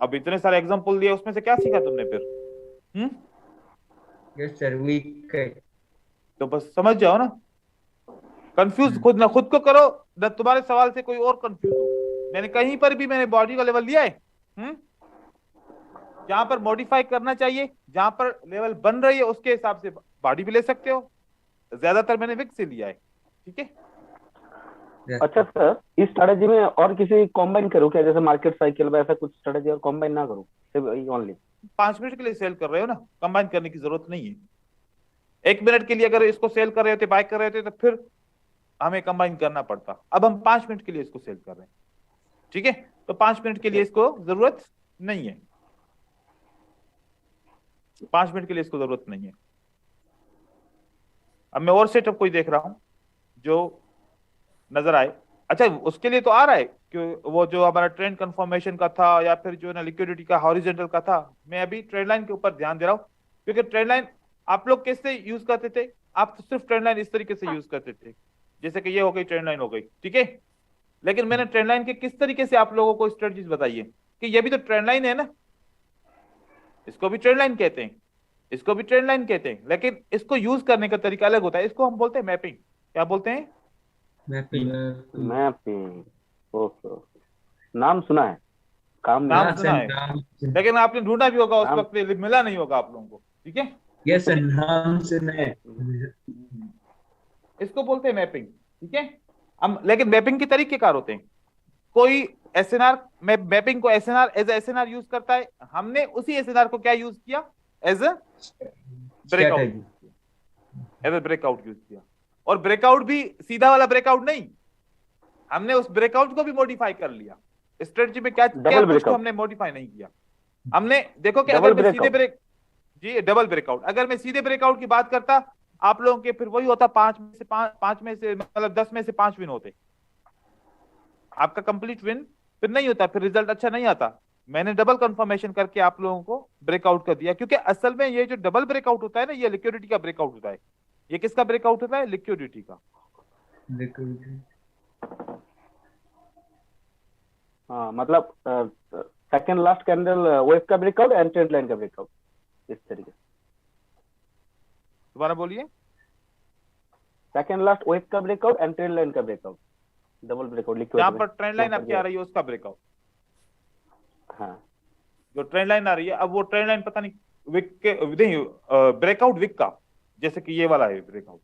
अब इतने सारे एग्जांपल दिए, उसमें से क्या सीखा तुमने फिर? यस सर, वीक का। तो बस समझ जाओ ना, कंफ्यूज खुद ना खुद को करो, ना तुम्हारे सवाल से कोई और कंफ्यूज हो। मैंने कहीं पर भी मैंने बॉडी का लेवल लिया है? जहां पर मॉडिफाई करना चाहिए, जहां पर लेवल बन रही है उसके हिसाब से बॉडी भी ले सकते हो। ज्यादातर मैंने विक से लिया है, ठीक है। अच्छा सर, इस स्ट्रेटेजी में और किसी कॉम्बाइन करूँ क्या? जैसे मार्केट साइकिल में ऐसा कुछ स्ट्रेटेजी और कॉम्बाइन ना करूँ, सिर्फ ओनली 5 मिनट के लिए सेल कर रहे हो ना, कंबाइन करने की जरूरत नहीं है। 1 मिनट के लिए अगर इसको सेल कर रहे होते, बाय कर रहे होते, तो फिर हमें कंबाइन करना पड़ता। अब हम 5 मिनट के लिए इसको सेल कर रहे हैं, ठीक है। तो 5 मिनट के लिए इसको जरूरत नहीं है, 5 मिनट के लिए इसको जरूरत नहीं है। अब मैं और सेटअप कोई देख रहा हूं जो नजर आए। अच्छा, उसके लिए तो आ रहा है कि वो जो हमारा ट्रेंड कंफर्मेशन का था या फिर जो ना लिक्विडिटी का हॉरिजॉन्टल का था। मैं अभी ट्रेंड लाइन के ऊपर ध्यान दे रहा हूं, क्योंकि ट्रेंड लाइन आप लोग कैसे यूज करते थे? आप तो सिर्फ ट्रेंड लाइन इस तरीके से यूज करते थे, जैसे कि ये हो गई ट्रेंड लाइन हो गई, ठीक है। लेकिन मैंने ट्रेंड लाइन के किस तरीके से आप लोगों को स्ट्रेटजीज बताई है कि ये भी तो ट्रेंड लाइन है ना, इसको भी ट्रेंड लाइन कहते हैं, इसको भी ट्रेंड लाइन कहते हैं, लेकिन इसको यूज करने का तरीका अलग होता है। इसको हम बोलते हैं मैपिंग। क्या बोलते हैं? मैपिंग। मैपिंग। ओके ओके, नाम सुना है, काम नहीं। नाम हाँ सुना सर, है, नाम। लेकिन आपने ढूंढा भी होगा उस नाम वक्त, मिला नहीं होगा आप लोगों को, ठीक है। यस सर, नाम सुना है। इसको बोलते हैं मैपिंग, ठीक है। हम लेकिन मैपिंग के तरीके कार होते हैं। कोई एसएनआर मैपिंग को एसएनआर एज एसएनआर यूज करता है, हमने उसी एसएनआर को क्या यूज किया? As a breakout, strategy. As a breakout use किया। और ब्रेकआउट भी सीधा वाला ब्रेकआउट नहीं, हमने उस ब्रेकआउट को भी मॉडिफाई कर लिया। स्ट्रेटजी में क्या क्या डबल कुछ ब्रेकआउट, हमने मॉडिफाई नहीं किया। हमने देखो कि डबल अगर मैं सीधे ब्रेकआउट। जी डबल ब्रेकआउट, अगर मैं सीधे ब्रेकआउट की बात करता, आप लोगों के फिर वही होता, पांच में से मतलब 10 में से 5 विन होते, आपका कंप्लीट विन फिर नहीं होता, फिर रिजल्ट अच्छा नहीं आता। मैंने डबल कंफर्मेशन करके आप लोगों को ब्रेकआउट कर दिया, क्योंकि असल में ये जो डबल ब्रेकआउट होता है ना, ये लिक्विडिटी का ब्रेकआउट होता है। ये किसका ब्रेकआउट होता है? लिक्विडिटी का। हाँ मतलब सेकंड लास्ट कैंडल वेव का ब्रेकआउट एंड ट्रेंड लाइन का ब्रेकआउट, इस तरीके से। दोबारा बोलिए। सेकंड लास्ट वेव का ब्रेकआउट एंड ट्रेंड लाइन का ब्रेकआउट, डबल ब्रेकआउट लिक्विड जहां में। पर ट्रेंड लाइन आपकी आ रही है उसका ब्रेकआउट, हाँ जो ट्रेंड लाइन आ रही है, अब वो ट्रेंड लाइन पता नहीं विक के नहीं, ब्रेकआउट विक का, जैसे कि ये वाला है ब्रेकआउट,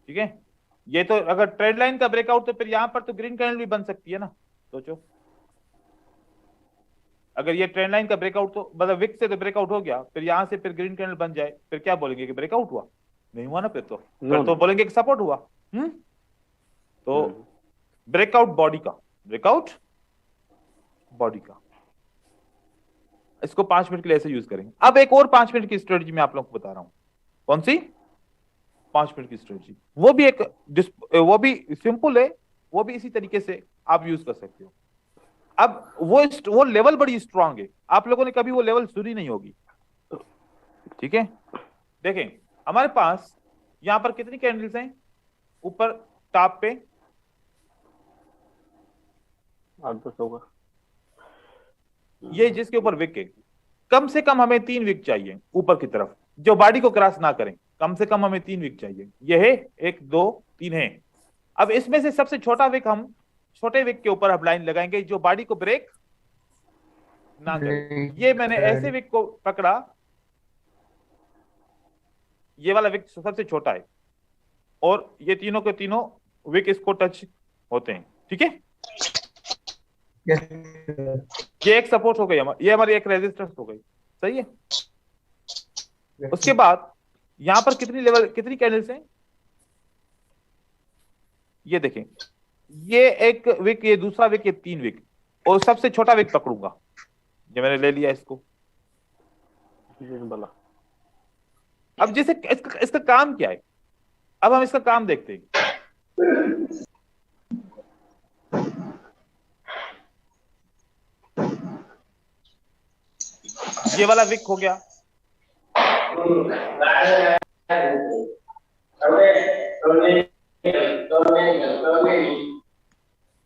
ठीक है। ये तो अगर ट्रेंड लाइन का ब्रेकआउट, तो फिर यहां पर तो ग्रीन कैंडल भी बन सकती है ना, सोचो। अगर ये ट्रेंड लाइन का ब्रेकआउट, तो मतलब विक से तो ब्रेकआउट हो गया, फिर यहां से फिर ग्रीन कैंडल बन जाए, फिर क्या बोलेंगे कि ब्रेकआउट हुआ? नहीं हुआ ना, फिर तो बोलेंगे कि सपोर्ट हुआ। तो ब्रेकआउट बॉडी का, ब्रेकआउट बॉडी का, इसको 5 मिनट के लिए ऐसे यूज करेंगे। अब एक और 5 मिनट की स्ट्रेटजी मैं आप लोगों को बता रहा हूं। कौन सी 5 मिनट की स्ट्रेटजी? वो भी सिंपल है, वो भी इसी तरीके से आप यूज कर सकते हो। अब वो लेवल बड़ी स्ट्रांग है, आप लोगों ने कभी वो लेवल सुनी नहीं होगी, ठीक है। देखें, हमारे पास यहां पर कितनी कैंडल्स हैं ऊपर टॉप पे? 8-10 होगा। ये जिसके ऊपर विक है, कम से कम हमें 3 विक चाहिए ऊपर की तरफ, जो बॉडी को क्रॉस ना करें। कम से कम हमें 3 विक चाहिए। ये है 1 2 3 है। अब इसमें से सबसे छोटा विक, हम छोटे विक के ऊपर अब लाइन लगाएंगे जो बॉडी को ब्रेक ना करे। ये मैंने ऐसे विक को पकड़ा, ये वाला विक सबसे छोटा है, और ये तीनों के तीनों विक इसको टच होते हैं, ठीक है। ये एक सपोर्ट हो गई, ये हमारी एक रेजिस्टेंस हो गई, सही है। उसके बाद यहां पर कितनी कैंडल्स हैं? ये देखें, ये एक विक, ये दूसरा विक, ये 3 विक, और सबसे छोटा विक पकड़ूंगा, ये मैंने ले लिया इसको। अब जैसे इसका काम क्या है, अब हम इसका काम देखते हैं। ये वाला विक हो गया,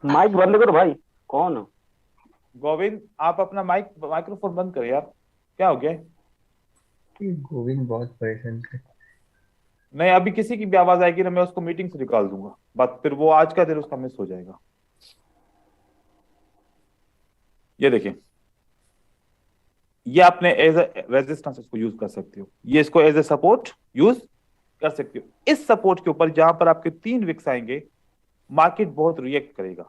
माइक बंद करो भाई, कौन हो? गोविंद आप अपना माइक्रोफोन बंद करो यार, क्या हो गया? गोविंद बहुत परेशान है। नहीं, अभी किसी की भी आवाज आएगी ना, मैं उसको मीटिंग से निकाल दूंगा, बात फिर वो आज का दिन उसका मिस हो जाएगा। ये देखिए, ये आपने एज ए रेजिस्टेंस इसको यूज कर सकते हो, ये इसको एज ए सपोर्ट यूज कर सकते हो। इस सपोर्ट के ऊपर जहां पर आपके 3 विक्स आएंगे, मार्केट बहुत रिएक्ट करेगा,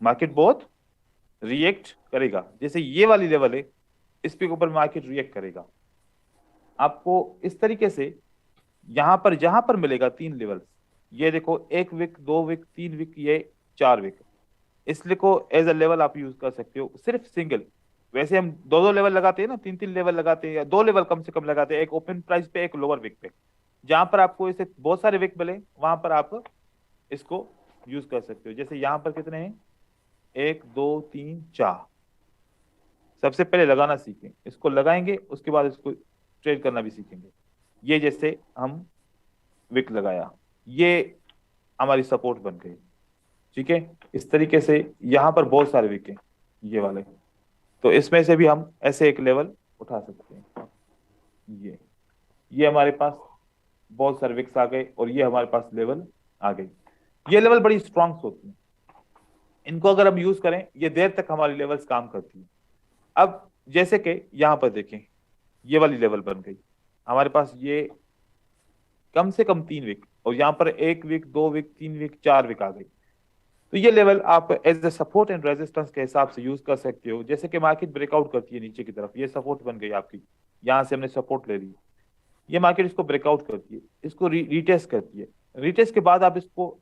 मार्केट बहुत रिएक्ट करेगा। जैसे ये वाली लेवल है, इस पे ऊपर मार्केट रिएक्ट करेगा। आपको इस तरीके से यहां पर जहां पर मिलेगा 3 लेवल, ये देखो 1 विक 2 विक 3 विक, ये 4 विक, इसलिए को एज अ लेवल आप यूज कर सकते हो, सिर्फ सिंगल। वैसे हम 2 लेवल लगाते हैं ना, 3 लेवल लगाते हैं, या 2 लेवल कम से कम लगाते हैं, एक ओपन प्राइस पे, एक लोअर विक पे। जहां पर आपको इसे बहुत सारे विक मिले, वहां पर आप इसको यूज कर सकते हो। जैसे यहां पर कितने हैं? 1 2 3 4। सबसे पहले लगाना सीखें, इसको लगाएंगे, उसके बाद इसको ट्रेड करना भी सीखेंगे। ये जैसे हम विक लगाया, ये हमारी सपोर्ट बन गई। ठीक है, इस तरीके से यहाँ पर बहुत सारे विक हैं ये वाले, तो इसमें से भी हम ऐसे एक लेवल उठा सकते हैं। ये हमारे पास बहुत सारे विक्स आ गए और ये हमारे पास लेवल आ गई। ये लेवल बड़ी स्ट्रांग होती है, इनको अगर हम यूज करें ये देर तक हमारी लेवल्स काम करती है। अब जैसे कि यहाँ पर देखें, ये वाली लेवल बन गई हमारे पास, ये कम से कम 3 विक, और यहाँ पर 1 विक, 2 विक, 3 विक, 4 विक आ गई। तो ये लेवल आप as a support and resistance के हिसाब से यूज कर सकते हो। जैसे कि मार्केट ब्रेकआउट करती है नीचे की तरफ, ये सपोर्ट बन गई आपकी, यहाँ से हमने सपोर्ट ले ली, ये मार्केट इसको ब्रेकआउट करती है, इसको रीटेस्ट करती है। रीटेस्ट के बाद आप इसको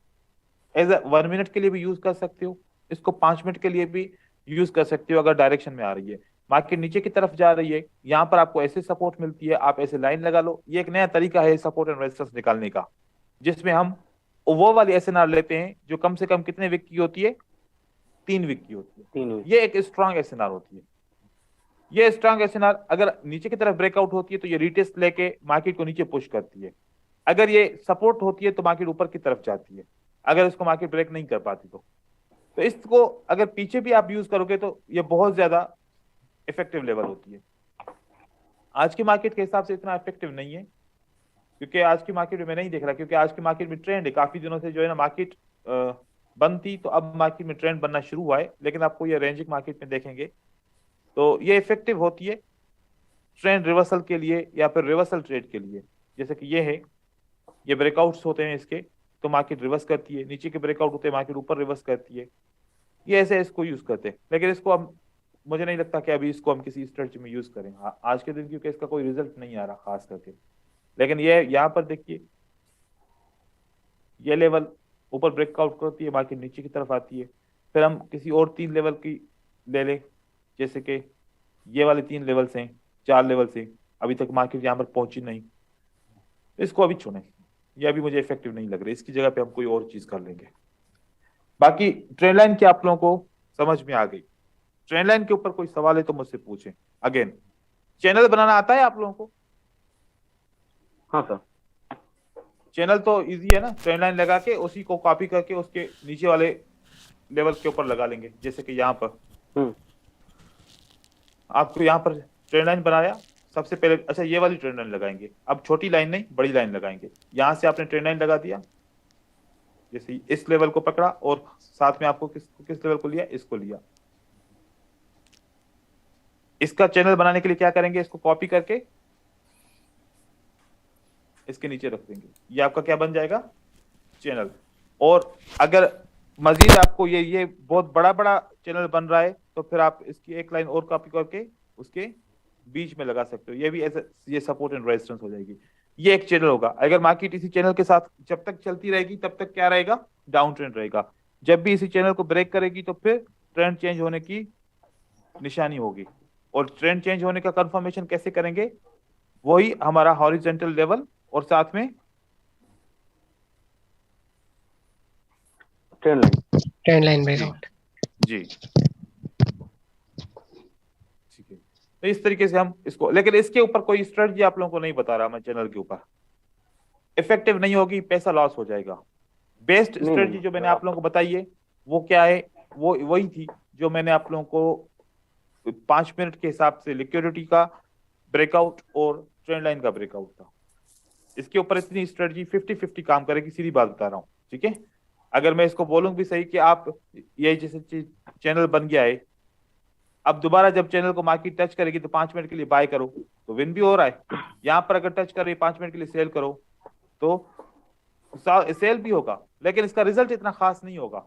एज ए 1 मिनट के लिए भी यूज कर सकते हो, इसको 5 मिनट के लिए भी यूज कर सकते हो अगर डायरेक्शन में आ रही है। मार्केट नीचे की तरफ जा रही है, यहाँ पर आपको ऐसे सपोर्ट मिलती है, आप ऐसे लाइन लगा लो। ये एक नया तरीका है सपोर्ट एंड रेजिस्टेंस निकालने का, जिसमें हम वो वाली एसएनआर लेते हैं जो कम से कम कितने विक की होती है, 3 विक की होती है। 3 विक, ये एक स्ट्रांग एसएनआर होती है। ये स्ट्रांग एसएनआर अगर नीचे की तरफ ब्रेकआउट होती है तो ये रीटेस्ट लेके मार्केट को नीचे पुश करती है। अगर ये सपोर्ट होती है तो मार्केट ऊपर की तरफ जाती है, अगर इसको मार्केट ब्रेक नहीं कर पाती तो इसको अगर पीछे भी आप यूज करोगे तो ये बहुत ज्यादा इफेक्टिव लेवल होती है। आज की मार्केट के हिसाब से इतना इफेक्टिव नहीं है, क्योंकि आज की मार्केट में मैं नहीं देख रहा, क्योंकि आज की मार्केट में ट्रेंड है, काफी दिनों से जो है ना मार्केट बंद थी, तो अब मार्केट में ट्रेंड बनना शुरू हुआ है। लेकिन आपको ये रेंजिंग मार्केट में देखेंगे तो ये इफेक्टिव होती है ट्रेंड रिवर्सल के लिए या फिर रिवर्सल ट्रेड के लिए। जैसे कि ये है, ये ब्रेकआउट्स होते हैं इसके तो मार्केट रिवर्स करती है, नीचे के ब्रेकआउट होते हैं मार्केट ऊपर रिवर्स करती है। ये ऐसे इसको यूज करते हैं, लेकिन इसको हम, मुझे नहीं लगता कि अभी इसको हम किसी स्ट्रेटजी में यूज करें आज के दिन, क्योंकि इसका कोई रिजल्ट नहीं आ रहा खास करके। लेकिन ये यहाँ पर देखिए, ये लेवल ऊपर ब्रेकआउट करती है, मार्केट नीचे की तरफ आती है, फिर हम किसी और 3 लेवल की ले लें, जैसे कि ये वाले 3 लेवल्स हैं, 4 लेवल से अभी तक मार्केट यहाँ पर पहुंची नहीं, इसको अभी छोड़ें, ये अभी मुझे इफेक्टिव नहीं लग रहा, इसकी जगह पे हम कोई और चीज कर लेंगे। बाकी ट्रेंड लाइन की आप लोगों को समझ में आ गई। ट्रेंड लाइन के ऊपर कोई सवाल है तो मुझसे पूछें। अगेन, चैनल बनाना आता है आप लोगों को? हाँ सर। चैनल तो इजी है ना, ट्रेंड लाइन लगा के उसी को कॉपी करके उसके नीचे वाले लेवल के ऊपर लगा लेंगे। जैसे कि यहाँ पर आपको यहाँ पर ट्रेंड लाइन बनाया, सबसे पहले अच्छा ये वाली ट्रेंड लाइन लगाएंगे, अब छोटी लाइन नहीं बड़ी लाइन लगाएंगे। यहाँ से आपने ट्रेंड लाइन लगा दिया, जैसे इस लेवल को पकड़ा और साथ में आपको किस लेवल को लिया, इसको लिया। इसका चैनल बनाने के लिए क्या करेंगे, इसको कॉपी करके इसके नीचे रख देंगे, ये आपका क्या बन जाएगा, चैनल। और अगर मजीद आपको ये बहुत बड़ा बड़ा चैनल बन रहा है तो फिर आप इसकी एक लाइन और कॉपी करके उसके बीच में लगा सकते हो, ये भी ऐसे ये सपोर्ट एंड रेजिस्टेंस हो जाएगी। ये एक चैनल होगा। अगर मार्केट इसी चैनल के साथ जब तक चलती रहेगी तब तक क्या रहेगा, डाउन ट्रेंड रहेगा। जब भी इसी चैनल को ब्रेक करेगी तो फिर ट्रेंड चेंज होने की निशानी होगी। और ट्रेंड चेंज होने का कंफर्मेशन कैसे करेंगे, वही हमारा हॉरिजॉन्टल लेवल और साथ में ट्रेंड लाइन ब्रेकआउट। जी ठीक है। तो इस तरीके से हम इसको, लेकिन इसके ऊपर कोई स्ट्रेटजी आप लोगों को नहीं बता रहा मैं चैनल के ऊपर, इफेक्टिव नहीं होगी, पैसा लॉस हो जाएगा। बेस्ट स्ट्रेटजी जो मैंने आप लोगों को बताई है वो क्या है, वो वही थी जो मैंने आप लोगों को 5 मिनट के हिसाब से लिक्विडिटी का ब्रेकआउट और ट्रेंड लाइन का ब्रेकआउट था। इसके ऊपर इतनी स्ट्रेटजी 50-50 काम करेगी, सीधी बात बता रहा हूँ। ठीक है, अगर मैं इसको बोलूं भी सही कि आप ये जैसे चैनल बन गया है, अब दोबारा जब चैनल को मार्केट टच करेगी तो 5 मिनट के लिए बाय करो तो विन भी हो रहा है, यहाँ पर अगर टच कर रही 5 मिनट के लिए सेल करो तो सेल भी होगा, लेकिन इसका रिजल्ट इतना खास नहीं होगा,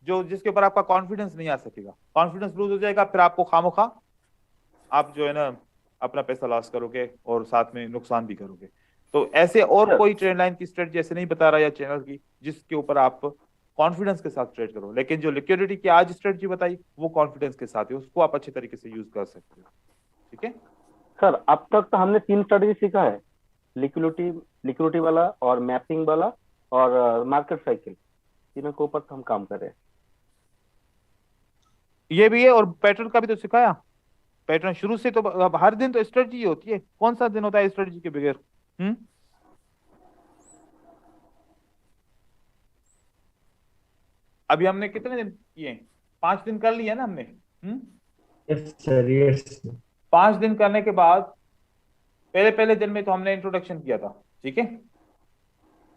जो जिसके ऊपर आपका कॉन्फिडेंस नहीं आ सकेगा, कॉन्फिडेंस लूज हो जाएगा, फिर आपको खामोखा आप जो है ना अपना पैसा लॉस करोगे और साथ में नुकसान भी करोगे। तो ऐसे और कोई ट्रेंड लाइन की स्ट्रेटजी ऐसे नहीं बता रहा या चैनल की जिसके ऊपर आप कॉन्फिडेंस के साथ ट्रेड करो, लेकिन जो लिक्विडिटी की आज स्ट्रेटजी बताई वो कॉन्फिडेंस के साथ है, उसको आप अच्छे तरीके से यूज कर सकते हो। ठीक है सर, अब तक तो हमने 3 स्ट्रेटजी सीखा है, लिक्विडिटी वाला और मैपिंग वाला और मार्केट साइकिल, तीनों के ऊपर हम काम कर रहे हैं। ये भी है और पैटर्न का भी तो सिखाया, पैटर्न शुरू से तो अब हर दिन तो स्ट्रेटजी होती है, कौन सा दिन होता है स्ट्रेटजी के बगैर? अभी हमने कितने दिन किए? 5 दिन कर लिए ना हमने। Yes sir, yes sir. 5 दिन करने के बाद पहले पहले दिन में तो हमने इंट्रोडक्शन किया था, ठीक है।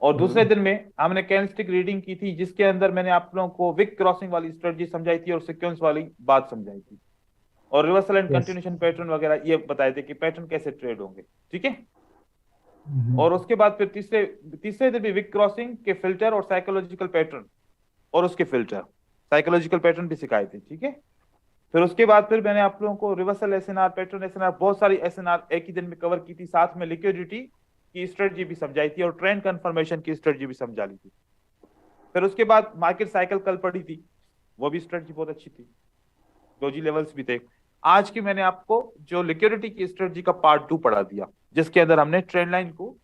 और दूसरे दिन में हमने कैंडलस्टिक रीडिंग की थी, जिसके अंदर मैंने आप लोगों को विक क्रॉसिंग वाली स्ट्रेटजी समझाई थी और सीक्वेंस वाली बात समझाई थी, और reversal and Yes. Continuation pattern वगैरह ये बताए थे कि पैटर्न कैसे ट्रेड होंगे, ठीक है। और उसके बाद फिर तीसरे दिन भी विक क्रॉसिंग के फिल्टर और साइकोलॉजिकल पैटर्न और उसके फिल्टर साइकोलॉजिकल पैटर्न भी सिखाए थे, ठीक है। फिर उसके बाद फिर मैंने आप लोगों को रिवर्सल एसएनआर, पैटर्न एसएनआर, बहुत सारी एसएनआर एक ही दिन में कवर की थी, साथ में लिक्विडिटी की स्ट्रेटजी भी समझाई थी और ट्रेंड कंफर्मेशन की स्ट्रेटजी भी समझा ली थी। फिर उसके बाद मार्केट साइकिल कल पड़ी थी, वो भी स्ट्रेटजी बहुत अच्छी थी, डोजी लेवल्स भी थे। आज की मैंने आपको जो लिक्विडिटी की स्ट्रेटजी का पार्ट 2 पढ़ा दिया, जिसके अंदर हमने ट्रेंड लाइन को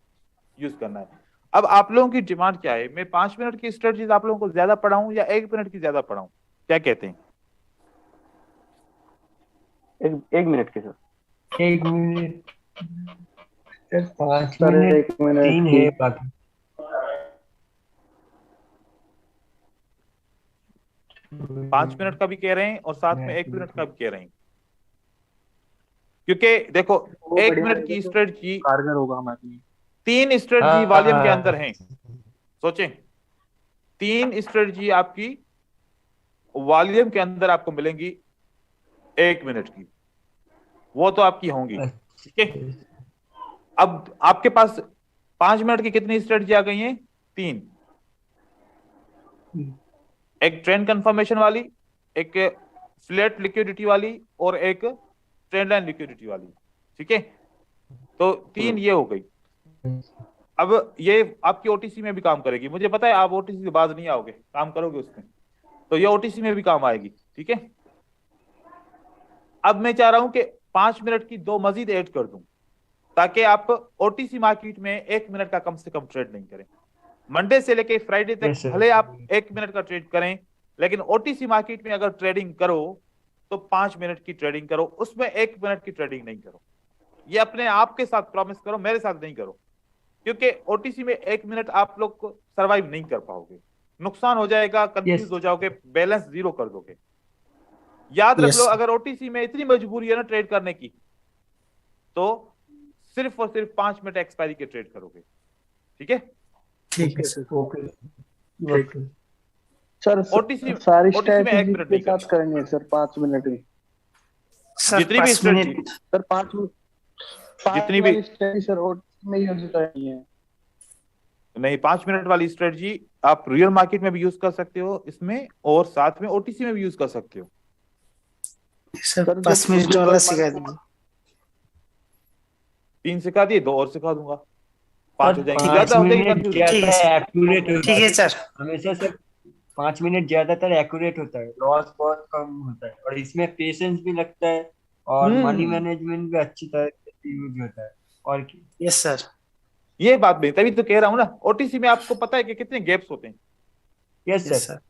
यूज करना है। अब आप लोगों की डिमांड क्या है, मैं 5 मिनट की स्ट्रेटजी आप लोगों को ज्यादा पढ़ाऊं या 1 मिनट की ज्यादा पढ़ाऊं, क्या कहते हैं? एक मिनट के sir. 1 minute sir, 5 sir minute 1 minute 3 है बाकी। 5 मिनट का भी कह रहे हैं और साथ में 1 मिनट का भी कह रहे हैं, क्योंकि देखो 1 मिनट की स्ट्रेटजी कारगर होगा हमारे लिए। 3 स्ट्रेटजी वॉल्यूम के अंदर हैं। सोचें, 3 स्ट्रेटजी आपकी वॉल्यूम के अंदर आपको मिलेंगी 1 मिनट की, वो तो आपकी होंगी, ठीक है। अब आपके पास 5 मिनट की कितनी स्ट्रेटजी आ गई हैं? 3। एक ट्रेंड कंफर्मेशन वाली, एक फ्लैट लिक्विडिटी वाली और एक ट्रेंड लाइन लिक्विडिटी वाली, ठीक है। तो 3 ये हो गई। अब ये आपकी ओटीसी में भी काम करेगी, मुझे पता है आप ओटीसी से बाज नहीं आओगे, काम करोगे उसमें, तो ये ओटीसी में भी काम आएगी, ठीक है। अब मैं चाह रहा हूं कि 5 मिनट की 2 मजीद ऐड कर दूं, ताकि आप ओटीसी मार्केट में 1 मिनट का कम से कम ट्रेड नहीं करें। मंडे से लेके फ्राइडे तक Yes, sir. भले आप 1 मिनट का ट्रेड करें, लेकिन ओटीसी मार्केट में अगर ट्रेडिंग करो तो 5 मिनट की ट्रेडिंग करो, उसमें 1 मिनट की ट्रेडिंग नहीं करो। ये अपने आप के साथ प्रॉमिस करो, मेरे साथ नहीं करो, क्योंकि ओटीसी में 1 मिनट आप लोग को सर्वाइव नहीं कर पाओगे, नुकसान हो जाएगा, कंफ्यूज Yes. हो जाओगे, बैलेंस जीरो कर दोगे। याद रख Yes. लो, अगर ओटीसी में इतनी मजबूरी है ना ट्रेड करने की, तो सिर्फ और सिर्फ 5 मिनट एक्सपायरी के ट्रेड करोगे, ठीक है। ठीक है सर। ओके सर ओटीसी सारी में 1 स्ट्रैटेजी मिनट के नहीं साथ करेंगे सर 5 मिनट की। सर जितनी भी 5 स्ट्रेटजी, मिनट सर 5 मिनट जितनी भी स्ट्रैटेजी सर ओटीसी में यूज करनी है। नहीं, 5 मिनट वाली स्ट्रेटजी आप रियल मार्केट में भी यूज कर सकते हो इसमें, और साथ में ओटीसी में भी यूज कर सकते हो। सर 5 मिनट वाला सिखा दीजिए। 3 सिखा दिए, 2 और सिखा दूंगा, 5 हो जाएंगे, 5 ज्यादा हो जाएगी मिनट कंफ्यूज। ठीक है सर। एक्यूरेट होता ठीक है सर। हमेशा सर 5 मिनट ज्यादातर एक्यूरेट होता है, लॉस बहुत कम होता है, और इसमें पेशेंस भी लगता है, और मनी मैनेजमेंट भी अच्छी तरह से यूज होता है। और यस सर। ये बात नहीं, तभी तो कह रहा हूँ ना, ओटीसी में आपको पता है कि कितने गैप्स होते हैं। Yes yes sir, sir.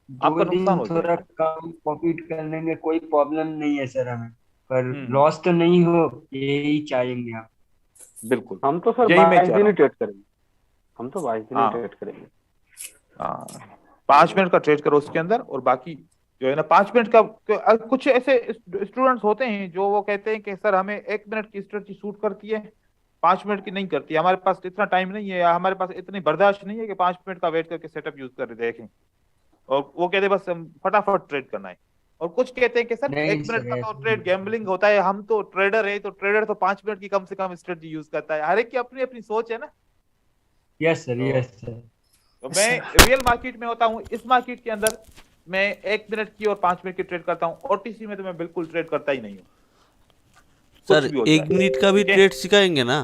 आपका 2 दिन नुकसान हो थोड़ा जाएगा। कम प्रॉफिट करने में कोई प्रॉब्लम नहीं है सर हमें, पर हम्म। लॉस तो नहीं हो, यही चाहेंगे आप। बिल्कुल, हम तो सर यही मैं 22 चाह दिन रहा ही ट्रेड करेंगे, हम तो 22 दिन ही हाँ। ट्रेड करेंगे। हाँ, 5 मिनट का ट्रेड करो उसके अंदर, और बाकी जो है ना 5 मिनट का, कुछ ऐसे स्टूडेंट्स होते हैं जो वो कहते हैं कि सर हमें 1 मिनट की स्ट्रेटजी सूट करती है, 5 मिनट की नहीं करती, हमारे पास इतना टाइम नहीं है या हमारे पास इतनी बर्दाश्त नहीं है कि 5 मिनट का वेट करके सेटअप यूज कर देखें, और वो कहते हैं बस हम फटाफट ट्रेड करना है। और कुछ कहते हैं कि सर नहीं 1 मिनट सर, का तो ऐसा ट्रेड गैम्बलिंग होता है, हम तो ट्रेडर है, तो ट्रेडर तो 5 मिनट की कम से कम स्ट्रेटजी यूज करता है। हर एक की अपनी अपनी सोच है ना। Yes sir, yes sir. तो मैं रियल मार्केट में होता हूँ, इस मार्केट के अंदर मैं 1 मिनट की और 5 मिनट की ट्रेड करता हूँ, ओटीसी में तो मैं बिल्कुल ट्रेड करता ही नहीं हूँ। सर कुछ भी हो 1 जाए, मिनट का भी ठीक है? ट्रेड सिखाएंगे ना?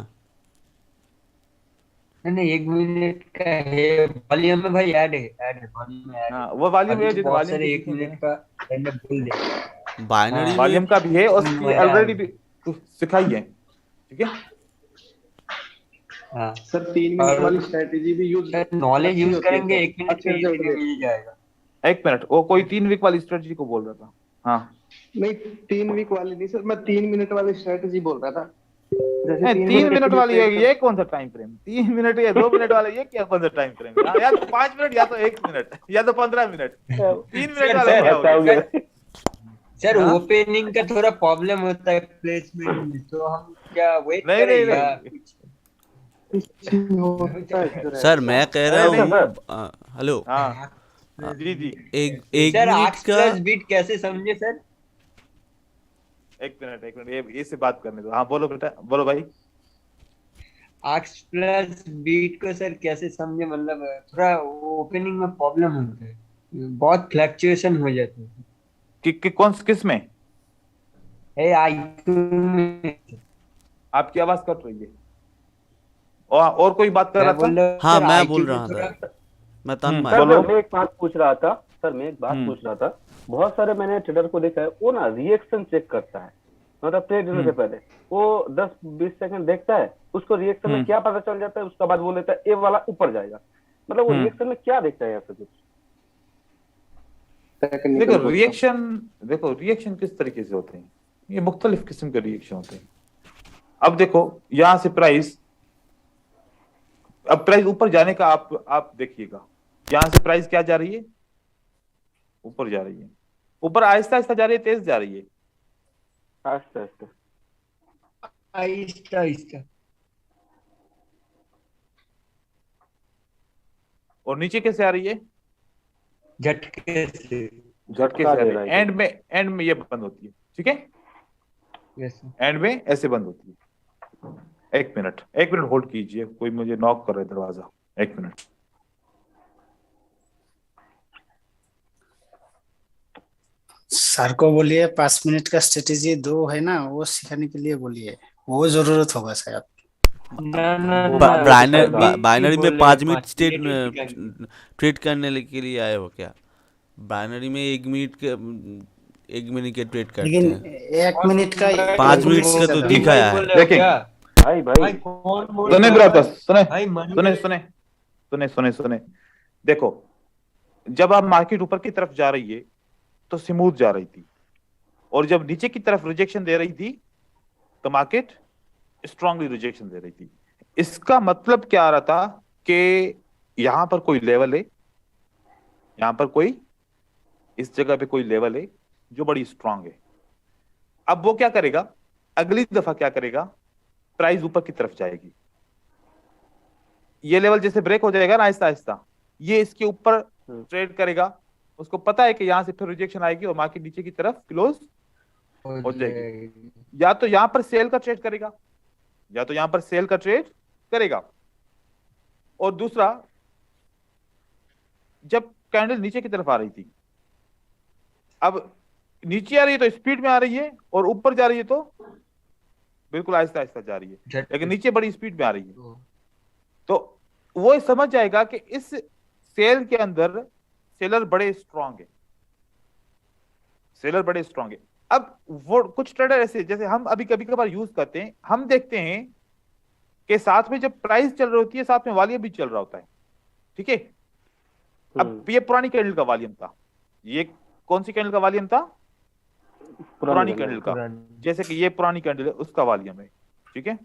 नहीं 1 मिनट का है, वॉल्यूम में भाई ऐड है वॉल्यूम में ऐड है। हाँ, वो वॉल्यूम अभी है, तो जिस बहुत वॉल्यूम सारे की 1 सीखेंगे मिनट ना, का मैंने बोल दिया। बाइनरी हाँ, वॉल्यूम में का भी है, उसकी मजा ऑलरेडी भी आएगा। सिखाई है, ठीक है। हाँ सर 3 मिनट वाली स्ट्रैटेजी भी यूज नॉलेज यूज होती है करेंगे, सर, 1 मिनट अच्छे में से इजीली मिल जाएगा। 1 मिनट, वो कोई 3 वीक वाली स्ट्रेटजी को बोल रहा था। हाँ, नहीं 3 वीक वाली नहीं सर, मैं 3 मिनट वाली स्ट्रैटेजी बोल रहा था। जैसे 3 3 मिनट मिनट के वाली लिए है, ट्रेड ये कौन सा टाइम फ्रेम? 3 मिनट या 2 मिनट वाला, ये क्या कौन सा टाइम फ्रेम? या तो 5 मिनट या तो 1 मिनट या तो 15 मिनट। 3 मिनट सर वाला सर क्या हो ऐसा हो गया? गया। सर हाँ? ओपनिंग का थोड़ा प्रॉब्लम होता है प्लेसमेंट में, तो हम क्या वेट नहीं करें नहीं या नहीं कुछ? होता है सर सर ऐसा। मैं कह रहा अरे हूँ नहीं, हेलो, हाँ जी जी, एक एक सर मिनट आक्स का। प्लस बीट कैसे समझे सर? 1 मिनट ये इससे बात करने दो। हाँ बोलो बेटा, बोलो भाई। आक्स प्लस बीट को सर कैसे समझे, मतलब थोड़ा ओपनिंग में प्रॉब्लम होता है, बहुत फ्लक्चुएशन हो जाता है। कौन किस में? है आईक्यू में। आपकी आवाज कट रही है। और कोई बात कर रहा मैं था? बोल रहा हूँ हाँ सर मैं आईक्यू बोल में रहा था, थोड़ा। मैं तन्मय। सर बोलो। मैं एक बात पूछ रहा था, सर मैं एक बात पूछ रहा था। बहुत सारे मैंने ट्रेडर को देखा है, वो ना रिएक्शन चेक करता है, मतलब ट्रेड देने से पहले वो 10-20 सेकंड देखता है, उसको रिएक्शन में क्या पता चल जाता है, उसका बाद बोल देता है ए वाला ऊपर जाएगा। मतलब वो रिएक्शन में क्या देखता है ऐसा कुछ? देखो रिएक्शन किस तरीके से होते हैं, ये मुख्तलिफ किस्म के रिएक्शन होते हैं। अब देखो यहां से प्राइस, अब प्राइस ऊपर जाने का आप देखिएगा, यहां से प्राइस क्या जा रही है? ऊपर जा रही है। ऊपर आहिस्ता आहिस्ता जा रही है, तेज जा रही है? आहिस्ता आहिस्ता। आहिस्ता आहिस्ता। और नीचे कैसे आ रही है? झटके से। झटके से आ रही है। एंड में ये बंद होती है, ठीक है? यस एंड में ऐसे बंद होती है। 1 मिनट होल्ड कीजिए, कोई मुझे नॉक कर रहा है दरवाजा। 1 मिनट। सर को बोलिए 5 मिनट का स्ट्रेटेजी 2 है ना, वो सिखाने के लिए बोलिए, वो जरूरत होगा शायद। ना ना वो ना बात तो सर का। बाइनरी में बोल रहे 5 हैं, मिनट 5 मिनट ही ट्रेड करने के लिए आए हो क्या? बाइनरी में 1 मिनट के ट्रेड करते लेकिन हैं। 1 मिनट का 5 मिनट का तो मनी दिखाया भाई है। बोल रहे हो देखें, क्या? भाई भाई भाई कौन बोल सुने रहा है? ब्रदर, सुने भाई मनी सुने भाई। सुने सुने सुने सुने देखो, जब आप मार्केट ऊपर की तरफ जा रही है तो स्मूथ जा रही थी, और जब नीचे की तरफ रिजेक्शन दे रही थी तो मार्केट स्ट्रांगली रिजेक्शन दे रही थी। इसका मतलब क्या आ रहा था कि यहां पर कोई लेवल है, यहां पर कोई, इस जगह पे कोई लेवल है जो बड़ी स्ट्रांग है। अब वो क्या करेगा, अगली दफा क्या करेगा, प्राइस ऊपर की तरफ जाएगी, ये लेवल जैसे ब्रेक हो जाएगा ना आहिस्ता आहिस्ता, ये इसके ऊपर ट्रेड करेगा। उसको पता है कि यहां से फिर रिजेक्शन आएगी और मार्केट नीचे की तरफ क्लोज हो जाएगी। या तो यहां पर सेल का ट्रेड करेगा, या तो यहां पर सेल का ट्रेड करेगा। और दूसरा, जब कैंडल नीचे की तरफ आ रही थी, अब नीचे आ रही है तो स्पीड में आ रही है, और ऊपर जा रही है तो बिल्कुल आहिस्ता आहिस्ता जा रही है, लेकिन नीचे बड़ी स्पीड में आ रही है। तो वो समझ जाएगा कि इस सेल के अंदर सेलर बड़े स्ट्रांग है, सेलर बड़े स्ट्रांग है। अब वो कुछ ट्रेडर ऐसे, जैसे हम अभी कभी कभार यूज करते हैं, हम देखते हैं कि साथ में जब प्राइस चल रही होती है साथ में वॉल्यूम भी चल रहा होता है, ठीक है? अब ये पुरानी कैंडल का वॉल्यूम था, ये कौन सी कैंडल का वॉल्यूम था? पुरानी कैंडल का। जैसे कि ये पुरानी कैंडल है, उसका वॉल्यूम है, ठीक है?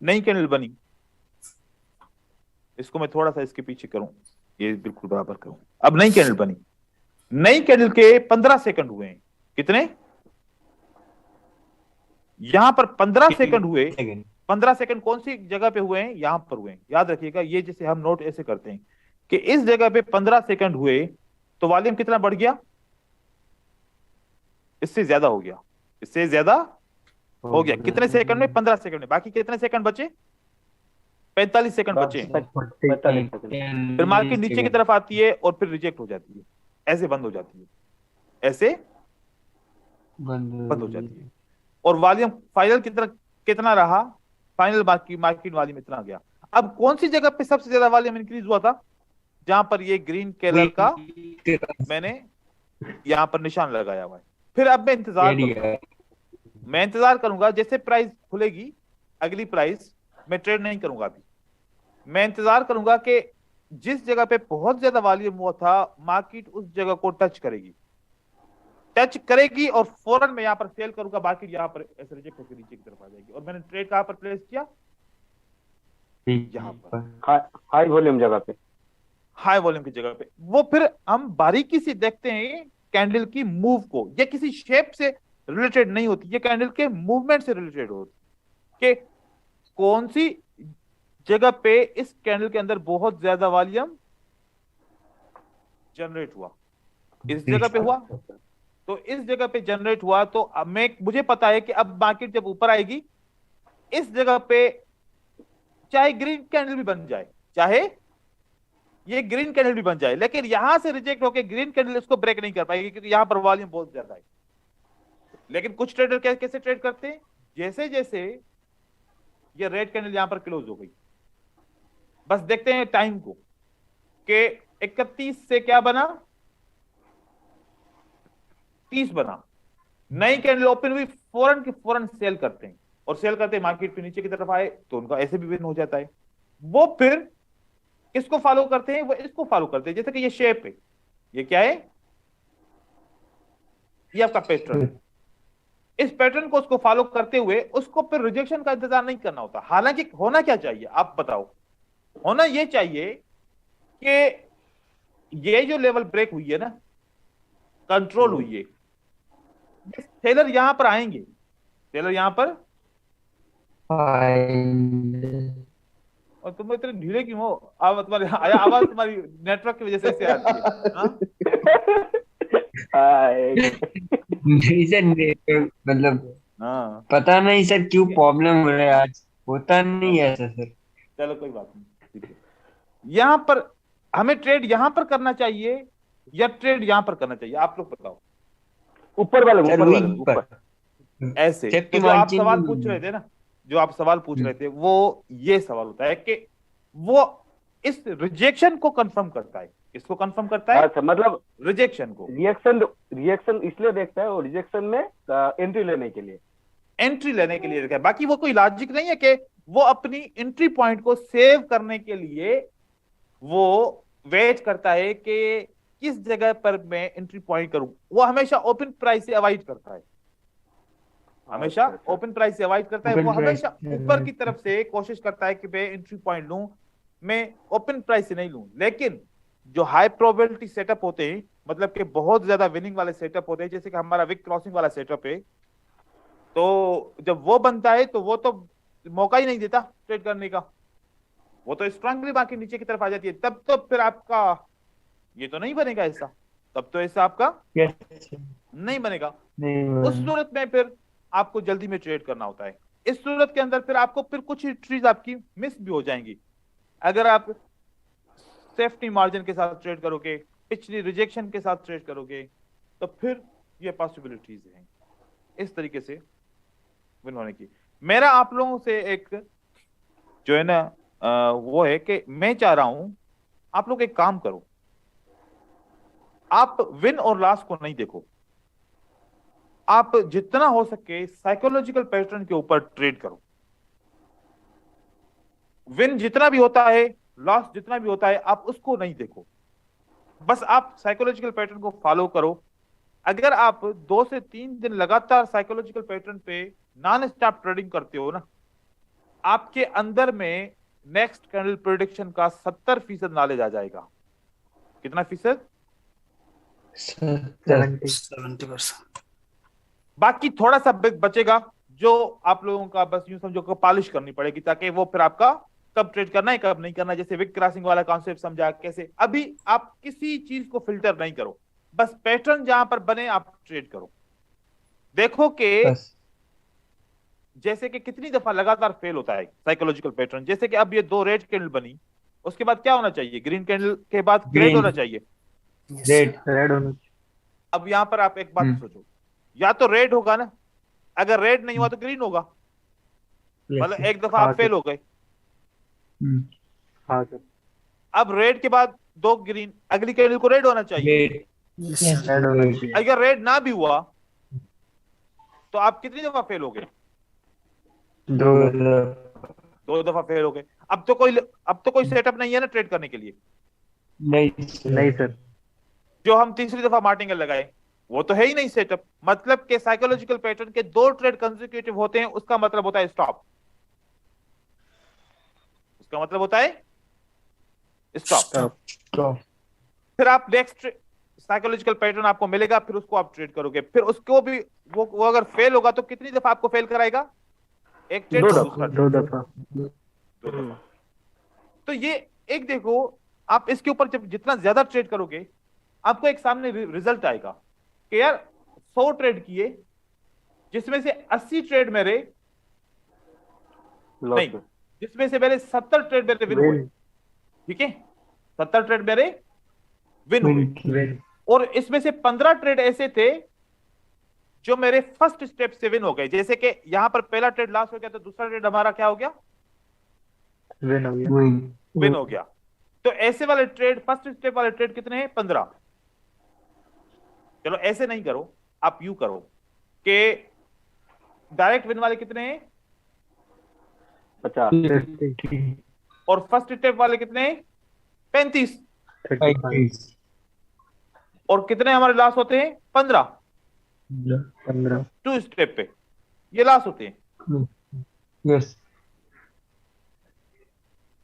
नई कैंडल बनी, इसको मैं थोड़ा सा इसके पीछे करूं, ये बिल्कुल बराबर करूं। अब नई कैंडल बनी, नई कैंडल के 15 सेकंड हुए हैं। कितने? यहां पर 15 सेकंड हुए। 15 सेकंड कौन सी जगह पे हुए हैं? यहां पर हुए हैं। याद रखिएगा, ये जैसे हम नोट ऐसे करते हैं कि इस जगह पे 15 सेकंड हुए तो वॉल्यूम कितना बढ़ गया? इससे ज्यादा हो गया, इससे ज्यादा हो गया। कितने सेकंड में? 15 सेकंड में। बाकी कितने सेकंड बचे? 45 सेकंड बचे। 45 सेकंड। फिर मार्केट नीचे की तरफ आती है और फिर रिजेक्ट हो जाती है, ऐसे बंद हो जाती है, ऐसे बंद हो जाती है। और वॉल्यूम फाइनल कितना कितना रहा? फाइनल मार्केट वॉल्यूम इतना गया। अब कौन सी जगह पे सबसे ज्यादा वॉल्यूम इंक्रीज हुआ था? जहां पर ये ग्रीन कलर का मैंने यहां पर निशान लगाया हुआ है। फिर अब मैं इंतजार करूंगा जैसे प्राइस खुलेगी, अगली प्राइस मैं ट्रेड नहीं करूंगा अभी, मैं इंतजार करूंगा कि जिस जगह पे बहुत ज्यादा वॉल्यूम हुआ था मार्केट उस जगह को टच करेगी, टच करेगी और फौरन मैं यहाँ पर सेल करूंगा, बाकी यहाँ पर ऐसे रिजेक्ट होकर नीचे की तरफ आ जाएगी। और मैंने ट्रेड कहाँ पर प्लेस किया, यहाँ पर हाई वॉल्यूम जगह पे, हाई वॉल्यूम की जगह पे। वो फिर हम बारीकी से देखते हैं कैंडल की मूव को, ये किसी शेप से रिलेटेड नहीं होती, ये कैंडल के मूवमेंट से रिलेटेड होती कि कौन सी जगह पे इस कैंडल के अंदर बहुत ज्यादा वॉल्यूम जनरेट हुआ, इस जगह पे हुआ, तो इस जगह पे जनरेट हुआ। तो अब मुझे पता है कि अब मार्केट जब ऊपर आएगी इस जगह पे चाहे ग्रीन कैंडल भी बन जाए, चाहे ये ग्रीन कैंडल भी बन जाए, लेकिन यहां से रिजेक्ट होकर ग्रीन कैंडल इसको ब्रेक नहीं कर पाएगी क्योंकि यहां पर वॉल्यूम बहुत ज्यादा है। लेकिन कुछ ट्रेडर कैसे ट्रेड करते हैं, जैसे जैसे ये रेड कैंडल यहां पर क्लोज हो गई, बस देखते हैं टाइम को कि 31 से क्या बना, 30 बना, नई कैंडल ओपन हुई, फौरन की फौरन सेल करते हैं और सेल करते हैं मार्केट पे नीचे की तरफ आए तो उनका ऐसे भी विन हो जाता है। वो फिर किसको फॉलो करते हैं, वो इसको फॉलो करते हैं। जैसे कि ये शेप है, ये क्या है, ये आपका पैटर्न है, इस पैटर्न को उसको फॉलो करते हुए उसको फिर रिजेक्शन का इंतजार नहीं करना होता। हालांकि होना क्या चाहिए आप बताओ, होना ये चाहिए कि ये जो लेवल ब्रेक हुई है ना, कंट्रोल हुई है, सेलर यहां पर आएंगे, सेलर यहां पर, और तुम इतने ढीले क्यों हो, आवाज तुम्हारी नेटवर्क की वजह से ऐसे आती है। नहीं सर, मतलब हाँ पता नहीं सर क्यों प्रॉब्लम हो रहा है आज, होता नहीं है ऐसा सर। चलो कोई बात नहीं, ठीक है। यहां पर हमें ट्रेड यहां पर करना चाहिए या ट्रेड यहां पर करना चाहिए, आप लोग बताओ। ऊपर वाले सर ऊपर वही वाले ऊपर। ऐसे तो जो आप सवाल पूछ रहे थे ना, जो आप सवाल पूछ रहे थे वो ये सवाल होता है कि वो इस रिजेक्शन को कंफर्म करता है, इसको कंफर्म करता है, अच्छा, मतलब रिजेक्शन को, रिएक्शन इसलिए देखता है, वो रिजेक्शन में एंट्री लेने के लिए, एंट्री लेने के लिए देखा है। बाकी वो कोई लॉजिक नहीं है कि वो अपनी एंट्री पॉइंट को सेव करने के लिए वो वेट करता है कि किस जगह पर मैं एंट्री पॉइंट करूं। वो हमेशा ओपन प्राइस से अवॉइड करता है, हमेशा ओपन प्राइस से अवॉइड करता है। वो हमेशा ऊपर की तरफ से कोशिश करता है कि मैं एंट्री पॉइंट लूं, मैं ओपन प्राइस से नहीं लूं। लेकिन जो हाई प्रोबेबिलिटी सेटअप होते हैं, मतलब कि बहुत ज्यादा विनिंग वाले सेटअप होते हैं, जैसे कि हमारा विक क्रॉसिंग वाला सेटअप है, तो जब वो बनता है तो वो तो मौका ही नहीं देता ट्रेड करने का, वो तो स्ट्रांगली बाकी नीचे की तरफ आ जाती है। तब तो फिर आपका ये तो नहीं बनेगा ऐसा, तब तो ऐसा आपका नहीं बनेगा। उस सूरत में फिर आपको जल्दी में ट्रेड करना होता है। इस सूरत के अंदर फिर आपको फिर कुछ ट्रीज आपकी मिस भी हो जाएंगी। अगर आप सेफ्टी मार्जिन के साथ ट्रेड करोगे, पिछली रिजेक्शन के साथ ट्रेड करोगे, तो फिर ये पॉसिबिलिटीज हैं इस तरीके से विन होने की। मेरा आप लोगों से एक जो है ना वो है कि मैं चाह रहा हूं आप लोग एक काम करो, आप विन और लॉस को नहीं देखो, आप जितना हो सके साइकोलॉजिकल पैटर्न के ऊपर ट्रेड करो। विन जितना भी होता है, लॉस जितना भी होता है, आप उसको नहीं देखो, बस आप साइकोलॉजिकल पैटर्न को फॉलो करो। अगर आप 2 से 3 दिन लगातार साइकोलॉजिकल पैटर्न पे नॉन स्टॉप ट्रेडिंग करते हो ना, आपके अंदर में नेक्स्ट कैंडल प्रेडिक्शन का 70% नॉलेज आ जाएगा। कितना फीसद? 70%। बाकी थोड़ा सा बचेगा जो आप लोगों का बस यूं समझो को पॉलिश करनी पड़ेगी, ताकि वो फिर आपका कब ट्रेड करना है कब नहीं करना, जैसे विक क्रॉसिंग वाला कॉन्सेप्ट समझा कैसे। अभी आप किसी चीज को फिल्टर नहीं करो, बस पैटर्न जहां पर बने आप ट्रेड करो। देखो कि जैसे कि कितनी दफा लगातार फेल होता है साइकोलॉजिकल पैटर्न। जैसे कि अब ये 2 रेड कैंडल बनी, उसके बाद क्या होना चाहिए, ग्रीन कैंडल के बाद रेड होना चाहिए, रेड होना चाहिए। अब यहां पर आप एक बात सोचो, या तो रेड होगा ना, अगर रेड नहीं हुआ तो ग्रीन होगा, मतलब एक दफा आप फेल हो गए। हाँ सर। अब रेड के बाद 2 ग्रीन, अगली कैंडल को रेड होना चाहिए। अगर रेड ना भी हुआ तो आप कितनी दफा फेल हो गए? 2 दफा फेल हो गए। अब तो कोई सेटअप नहीं है ना ट्रेड करने के लिए। नहीं सर। जो हम तीसरी दफा मार्टिंगल लगाए, वो तो है ही नहीं सेटअप। मतलब के साइकोलॉजिकल पैटर्न के 2 ट्रेड कंसेक्यूटिव होते हैं, उसका मतलब होता है स्टॉप। उसका मतलब होता है स्टॉप। तो फिर आप नेक्स्ट साइकोलॉजिकल पैटर्न आपको मिलेगा, फिर उसको आप ट्रेड करोगे, फिर उसको भी वो अगर फेल होगा तो कितनी दफा आपको फेल कराएगा? एक ट्रेड, 2 फिर दफा। दूसरा 2 ट्रेड, दफा। 2 दफा। तो ये एक देखो, आप इसके ऊपर जब जितना ज्यादा ट्रेड करोगे आपको एक सामने रिजल्ट आएगा कि यार 100 ट्रेड किए, जिसमें से 80 ट्रेड मेरे नहीं, लॉस जिसमें से मेरे 70 ट्रेड मेरे विन हुए। ठीक है, 70 ट्रेड मेरे विन हुए, और इसमें से 15 ट्रेड ऐसे थे जो मेरे फर्स्ट स्टेप से विन हो गए। जैसे कि यहां पर पहला ट्रेड लॉस हो गया तो दूसरा ट्रेड हमारा क्या हो गया? विन हो गया। विन हो गया। तो ऐसे वाले ट्रेड, फर्स्ट स्टेप वाले ट्रेड कितने हैं? 15। चलो ऐसे नहीं करो, आप यू करो कि डायरेक्ट विन वाले कितने हैं? 50। और फर्स्ट स्टेप वाले कितने हैं? 35। 35 और कितने हमारे लॉस होते हैं? 15। 15। 2 स्टेप पे ये लॉस होते हैं। यस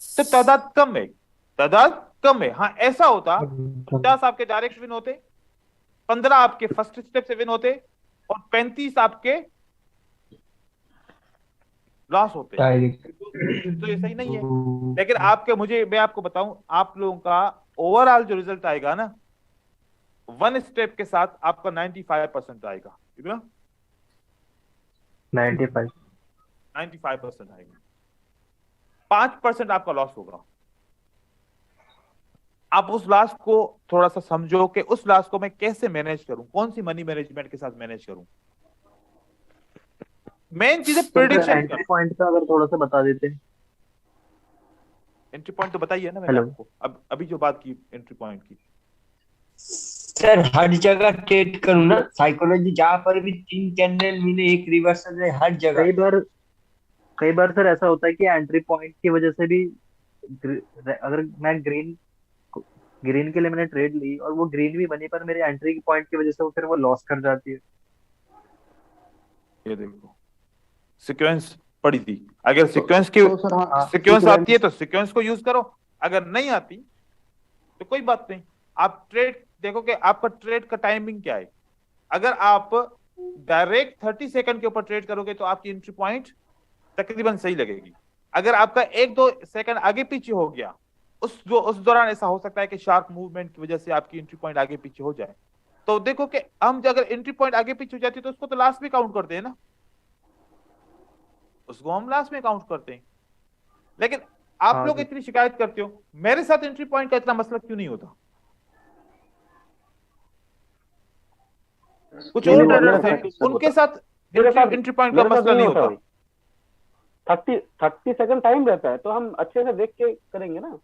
तो तादाद कम है, तादाद कम है। हाँ ऐसा होता 50 आपके डायरेक्ट विन होते, 15 आपके फर्स्ट स्टेप से विन होते, और 35 आपके लॉस होते। तो ये सही नहीं है। लेकिन मैं आपको बताऊं, आप लोगों का ओवरऑल जो रिजल्ट आएगा ना, 1 स्टेप के साथ आपका 95% आएगा। कितना? 95। 95% आएगा। 5% आपका लॉस होगा। आप उस लॉस को थोड़ा सा समझो कि उस लॉस को मैं कैसे मैनेज करूं, कौन सी मनी मैनेजमेंट के साथ मैनेज करूं। मेन चीज है प्रिडिक्शन एंट्री का। पॉइंट का अगर थोड़ा सा बता देते। एंट्री पॉइंट तो बताइए ना मैंने हेलो। आपको, अब अभी जो बात की एंट्री पॉइंट की। सर हर जगह ट्रेड करूँ ना, साइकोलॉजी जहाँ पर भी 3 कैंडल मिले, एक रिवर्सल है, हर जगह। कई बार सर ऐसा होता है कि एंट्री पॉइंट की वजह से भी अगर मैं ग्रीन के लिए मैंने ट्रेड ली और वो ग्रीन भी बनी, पर मेरे एंट्री पॉइंट की वजह से वो फिर वो लॉस कर जाती है। ये देखो सीक्वेंस पड़ी थी, अगर सीक्वेंस की तो सर हाँ, सीक्वेंस आती है तो सीक्वेंस को यूज करो, अगर नहीं आती तो कोई बात नहीं। आप ट्रेड देखो कि आपका ट्रेड का टाइमिंग क्या है। अगर आप डायरेक्ट 30 सेकंड के ऊपर ट्रेड करोगे तो आपकी एंट्री पॉइंट तकरीबन सही लगेगी। अगर आपका 1-2 सेकंड आगे पीछे हो गया, उस दौरान ऐसा हो सकता है कि शार्प मूवमेंट की वजह से आपकी एंट्री पॉइंट आगे पीछे हो जाए। तो देखो कि हम अगर एंट्री पॉइंट आगे पीछे हो जाती है तो उसको तो लास्ट में काउंट करते हैं ना, उसको हम लास्ट में काउंट करते हैं। लेकिन आप लोग इतनी शिकायत करते हो, मेरे साथ एंट्री पॉइंट का इतना मसला क्यों नहीं होता? कुछ और ट्रेडर्स हैं उनके साथ एंट्री पॉइंट का मसला नहीं होता। 30 सेकंड टाइम रहता है तो हम अच्छे से देख के करेंगे ना।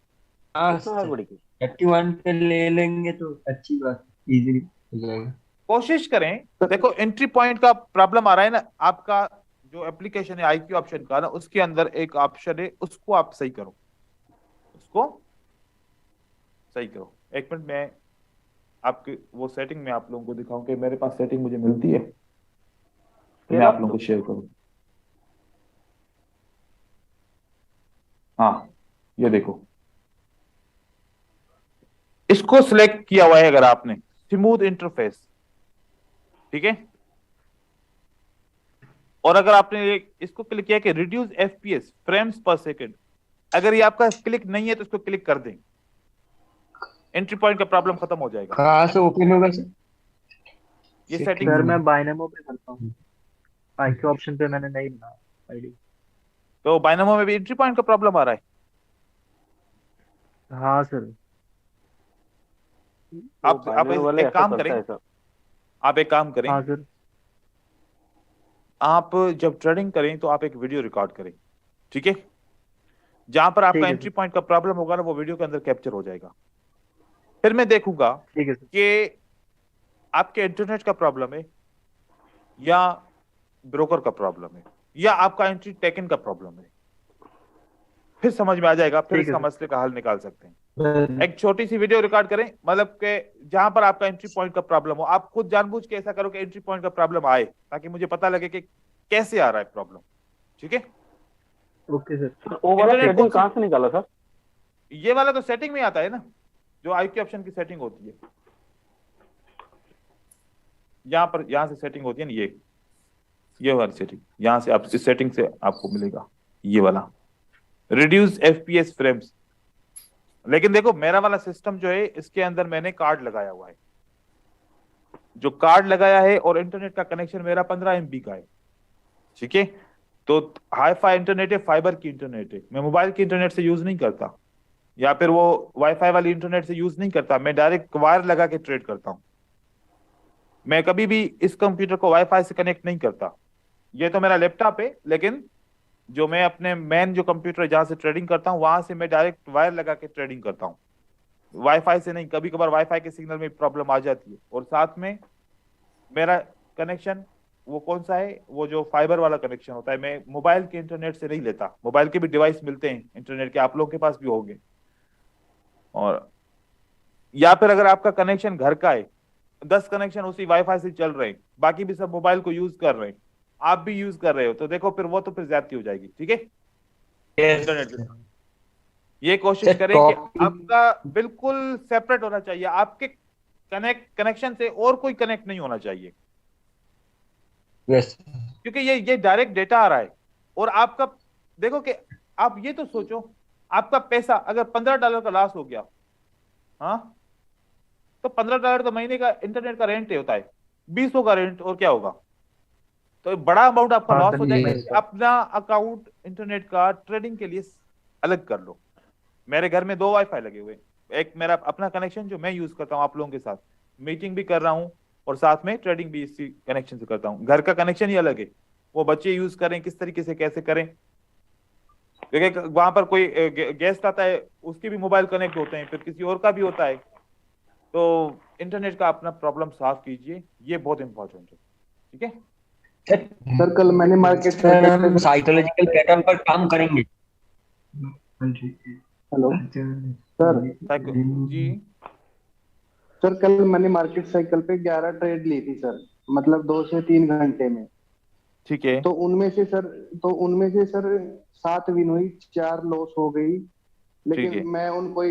हाँ इसमें है बड़ी चीज। 31 पे ले लेंगे तो अच्छी बात, इजीली हो जाएगा। कोशिश करें, देखो एंट्री पॉइंट का प्रॉब्लम आ रहा है ना, आपका जो एप्लीकेशन है आईक्यू ऑप्शन का ना, उसके अंदर एक ऑप्शन है, उसको आप सही करो, उसको सही करो। एक मिनट में आपके वो सेटिंग में आप लोगों को दिखाऊं कि मेरे पास सेटिंग मुझे मिलती है, मैं आप लोगों को शेयर करूं। हाँ ये देखो, इसको सिलेक्ट किया हुआ है अगर आपने, स्मूथ इंटरफेस, ठीक है। और अगर आपने इसको क्लिक किया कि रिड्यूस एफपीएस फ्रेम्स पर सेकंड, अगर ये आपका क्लिक नहीं है तो इसको क्लिक कर दें, एंट्री पॉइंट का प्रॉब्लम खत्म हो जाएगा। कहाँ से ओपन होगा सर? ये सेटिंग सर मैं बायनमो पे करता हूँ, आईक्यू ऑप्शन पे मैंने नहीं बना आईडी। तो बायनमो में भी एंट्री पॉइंट का प्रॉब्लम आ रहा है। हाँ सर। आप एक काम करें, आप एक काम करें, हाँ सर। आप जब ट्रेडिंग करें तो आप एक वीडियो रिकॉर्ड करें, ठीक है। जहां पर आपका एंट्री पॉइंट का प्रॉब्लम होगा ना, वो वीडियो के अंदर कैप्चर हो जाएगा। फिर मैं देखूंगा कि आपके इंटरनेट का प्रॉब्लम है या ब्रोकर का प्रॉब्लम है या आपका एंट्री टेकन का प्रॉब्लम है। फिर समझ में आ जाएगा, फिर ठीक है इसका सर। मसले का हल निकाल सकते हैं। एक छोटी सी वीडियो रिकॉर्ड करें, मतलब कि जहां पर आपका एंट्री पॉइंट का प्रॉब्लम हो, आप खुद जानबूझ के ऐसा करो कि एंट्री पॉइंट का प्रॉब्लम आए, ताकि मुझे पता लगे कि कैसे आ रहा है प्रॉब्लम। ठीक है, ओके सर। सर वो वाला इंटरनेट सेटिंग कौन कहाँ सी, से निकाला सर? ये वाला तो सेटिंग में आता है ना, जो IQ ऑप्शन की सेटिंग होती है, यहाँ पर, यहाँ से सेटिंग होती है ना, ये वाली सेटिंग, यहाँ से आप इस सेटिंग से आपको मिलेगा ये वाला रिड्यूस FPS फ्रेम्स। लेकिन देखो मेरा वाला सिस्टम जो है, इसके अंदर मैंने कार्ड लगाया हुआ है, जो कार्ड लगाया है, और इंटरनेट का कनेक्शन मेरा 15 MB का है। ठीक है, तो हाई फाई इंटरनेट है, फाइबर की इंटरनेट है, मैं मोबाइल की इंटरनेट से यूज नहीं करता, या फिर वो वाईफाई वाली इंटरनेट से यूज नहीं करता, मैं डायरेक्ट वायर लगा के ट्रेड करता हूँ। मैं कभी भी इस कंप्यूटर को वाईफाई से कनेक्ट नहीं करता। ये तो मेरा लैपटॉप है, लेकिन जो मैं अपने मेन जो कंप्यूटर है जहां से ट्रेडिंग करता हूँ, वहां से मैं डायरेक्ट वायर लगा के ट्रेडिंग करता हूँ, वाईफाई से नहीं। कभी कभार वाईफाई के सिग्नल में प्रॉब्लम आ जाती है। और साथ में मेरा कनेक्शन वो कौन सा है, वो जो फाइबर वाला कनेक्शन होता है, मैं मोबाइल के इंटरनेट से नहीं लेता। मोबाइल के भी डिवाइस मिलते हैं इंटरनेट के, आप लोगों के पास भी होंगे। और या फिर अगर आपका कनेक्शन घर का है, 10 कनेक्शन उसी वाईफाई से चल रहे हैं, बाकी भी सब मोबाइल को यूज कर रहे हैं, आप भी यूज कर रहे हो, तो देखो फिर वो तो फिर ज्यादती हो जाएगी। ठीक है, इंटरनेट के साथ ये कोशिश करें कि आपका बिल्कुल सेपरेट होना चाहिए, आपके कनेक्शन से और कोई कनेक्ट नहीं होना चाहिए, यस क्योंकि ये डायरेक्ट डेटा आ रहा है। और आपका देखो कि आप ये तो सोचो, आपका पैसा अगर $15 का लॉस हो गया, हाँ, तो $15 तो महीने का इंटरनेट का रेंट होता है, 20 का रेंट, और क्या होगा, तो बड़ा अमाउंट आपका हाँ लॉस सर, हो ये जाएगा। अपना अकाउंट इंटरनेट का ट्रेडिंग के लिए अलग कर लो। मेरे घर में 2 वाईफाई लगे हुए, एक मेरा अपना कनेक्शन जो मैं यूज करता हूँ आप लोगों के साथ, मीटिंग भी कर रहा हूँ, और साथ में ट्रेडिंग भी इसी कनेक्शन से करता हूँ। घर का कनेक्शन ही अलग है, वो बच्चे यूज करें किस तरीके से, कैसे करें, क्योंकि वहां पर कोई गेस्ट आता है, उसके भी मोबाइल कनेक्ट होते हैं, फिर किसी और का भी होता है। तो इंटरनेट का अपना प्रॉब्लम सॉल्व कीजिए, ये बहुत इंपॉर्टेंट है। ठीक है सर, कल मैंने मार्केट सर, हम साइकोलॉजिकल पैटर्न पर काम करेंगे। Hello sir. जी सर, कल मैंने मार्केट साइकिल पे 11 ट्रेड ली थी सर, मतलब 2 से 3 घंटे में। ठीक है, तो उनमें से सर 7 विन हुई, 4 लॉस हो गई। ठीक है, लेकिन मैं उनको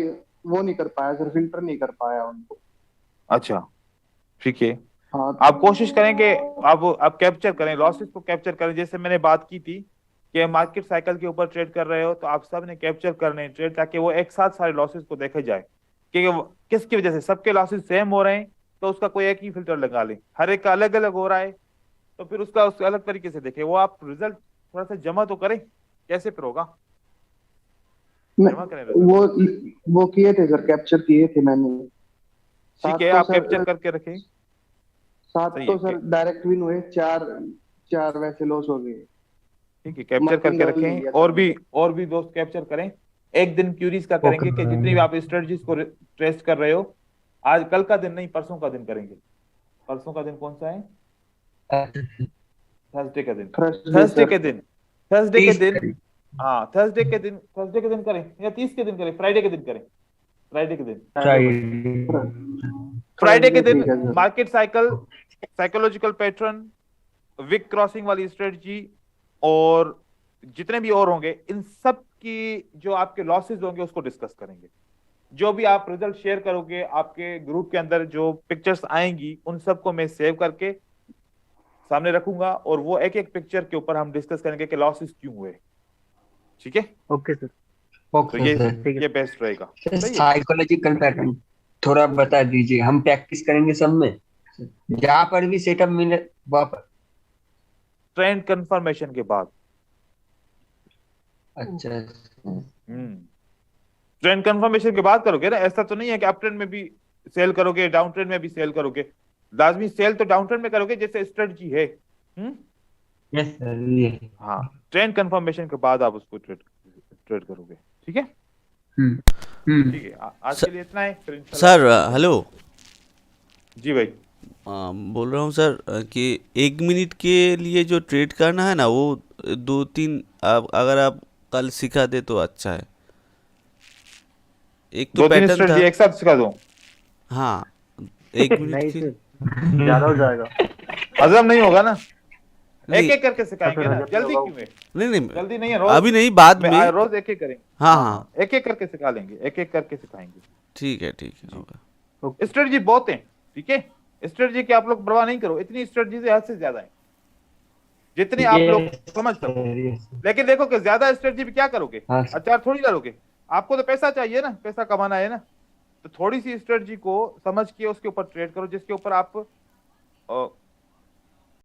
वो नहीं कर पाया सर, फिल्टर नहीं कर पाया उनको। अच्छा ठीक है। हाँ आप कोशिश करें कि आप कैप्चर करें, लॉसेस को कैप्चर करें, जैसे मैंने बात की थी कि मार्केट साइकिल के ऊपर ट्रेड कर रहे हो, तो आप सब ने कैप्चर करने हैं ट्रेड, ताकि वो एक साथ सारे लॉसेस को देखे जाए कि किसकी वजह से सबके लॉसेस सेम हो रहे हैं, तो उसका कोई एक ही फिल्टर लगा लें। हर एक का अलग अलग हो रहा है, तो फिर उसका अलग तरीके से देखें। वो आप रिजल्ट थोड़ा सा जमा तो करें, कैसे फिर होगा, जमा करें रिजल्ट। वो किए थे सर, कैप्चर किए थे मैंने। ठीक है, आप कैप्चर करके रखें। 7 सही तो है, सर डायरेक्ट विन हुए, 4 वैसे लॉस हो गए। ठीक है, कैप्चर मार्जिन करके लेवल नहीं रखें। लिया और भी दोस्त कैप्चर करें। एक दिन क्यूरीज का करेंगे कि जितनी भी आप स्ट्रेटजीज को टेस्ट कर रहे हो, आज कल का दिन नहीं, परसों का दिन करेंगे। परसों का दिन कौन सा है, थर्सडे का दिन। थर्सडे के दिन हाँ, थर्सडे के दिन करें, या 30 के दिन करें, फ्राइडे के दिन करें, फ्राइडे के दिन ठीक है sir. Market cycle, psychological pattern, wick crossing वाली स्ट्रेटजी, और जितने भी और होंगे, इन सब की जो आपके लॉसेस होंगे उसको डिस्कस करेंगे। जो भी आप रिजल्ट शेयर करोगे, आपके ग्रुप के अंदर जो पिक्चर्स आएंगी, उन सबको मैं सेव करके सामने रखूंगा, और वो एक एक पिक्चर के ऊपर हम डिस्कस करेंगे कि लॉसेस क्यों हुए। ठीक है, ओके सर। तो ये ठीक है। ये बेस्ट रहेगा। सही है, साइकोलॉजिकल पैटर्न थोड़ा बता दीजिए, हम प्रैक्टिस करेंगे सब में, जहाँ पर भी सेटअप मिले वहाँ पर। ट्रेंड कंफर्मेशन के बाद, अच्छा ट्रेंड कंफर्मेशन के बाद करोगे ना, ऐसा तो नहीं है कि अप ट्रेंड में भी सेल करोगे, डाउन ट्रेंड में भी सेल करोगे। लाजमी सेल तो डाउन ट्रेंड में करोगे, जैसे स्ट्रेटजी है। यस सर, ये हाँ, ट्रेंड कंफर्मेशन के बाद आप उसको ट्रेड करोगे। ठीक है, ठीक है, आज के लिए इतना है, फिर सर हेलो, जी भाई। बोल रहा हूँ सर कि 1 मिनट के लिए जो ट्रेड करना है ना, वो 2-3 अगर आप कल सिखा दे तो अच्छा है। एक तो 2-3 पैटर्न स्ट्रेटजी था। एक साथ सिखा दूं? हाँ, 1 मिनट नहीं की। सर, ज्यादा हो जाएगा। हजम नहीं होगा ना, नहीं एक एक करके तो सिखाएंगे फिर ना, हजम नहीं जल्दी होगा। क्यों है? नहीं जल्दी नहीं है, रोज अभी नहीं, बाद में। रोज एक एक करेंगे। हाँ हाँ, एक एक करके सिखा लेंगे, एक एक करके सिखाएंगे। ठीक है होगा। स्ट्रेटजी बहुत है, ठीक है, स्ट्रेटजी की आप लोग परवाह नहीं करो, इतनी स्ट्रेटजी से हद से ज्यादा है, जितनी आप लोग Yes, समझ सको। yes. लेकिन देखो कि ज्यादा स्ट्रेटजी भी क्या करोगे, हाँ अचार थोड़ी डालोगे, आपको तो पैसा चाहिए ना, पैसा कमाना है ना, तो थोड़ी सी स्ट्रेटजी को समझ के उसके ऊपर ट्रेड करो, जिसके ऊपर आप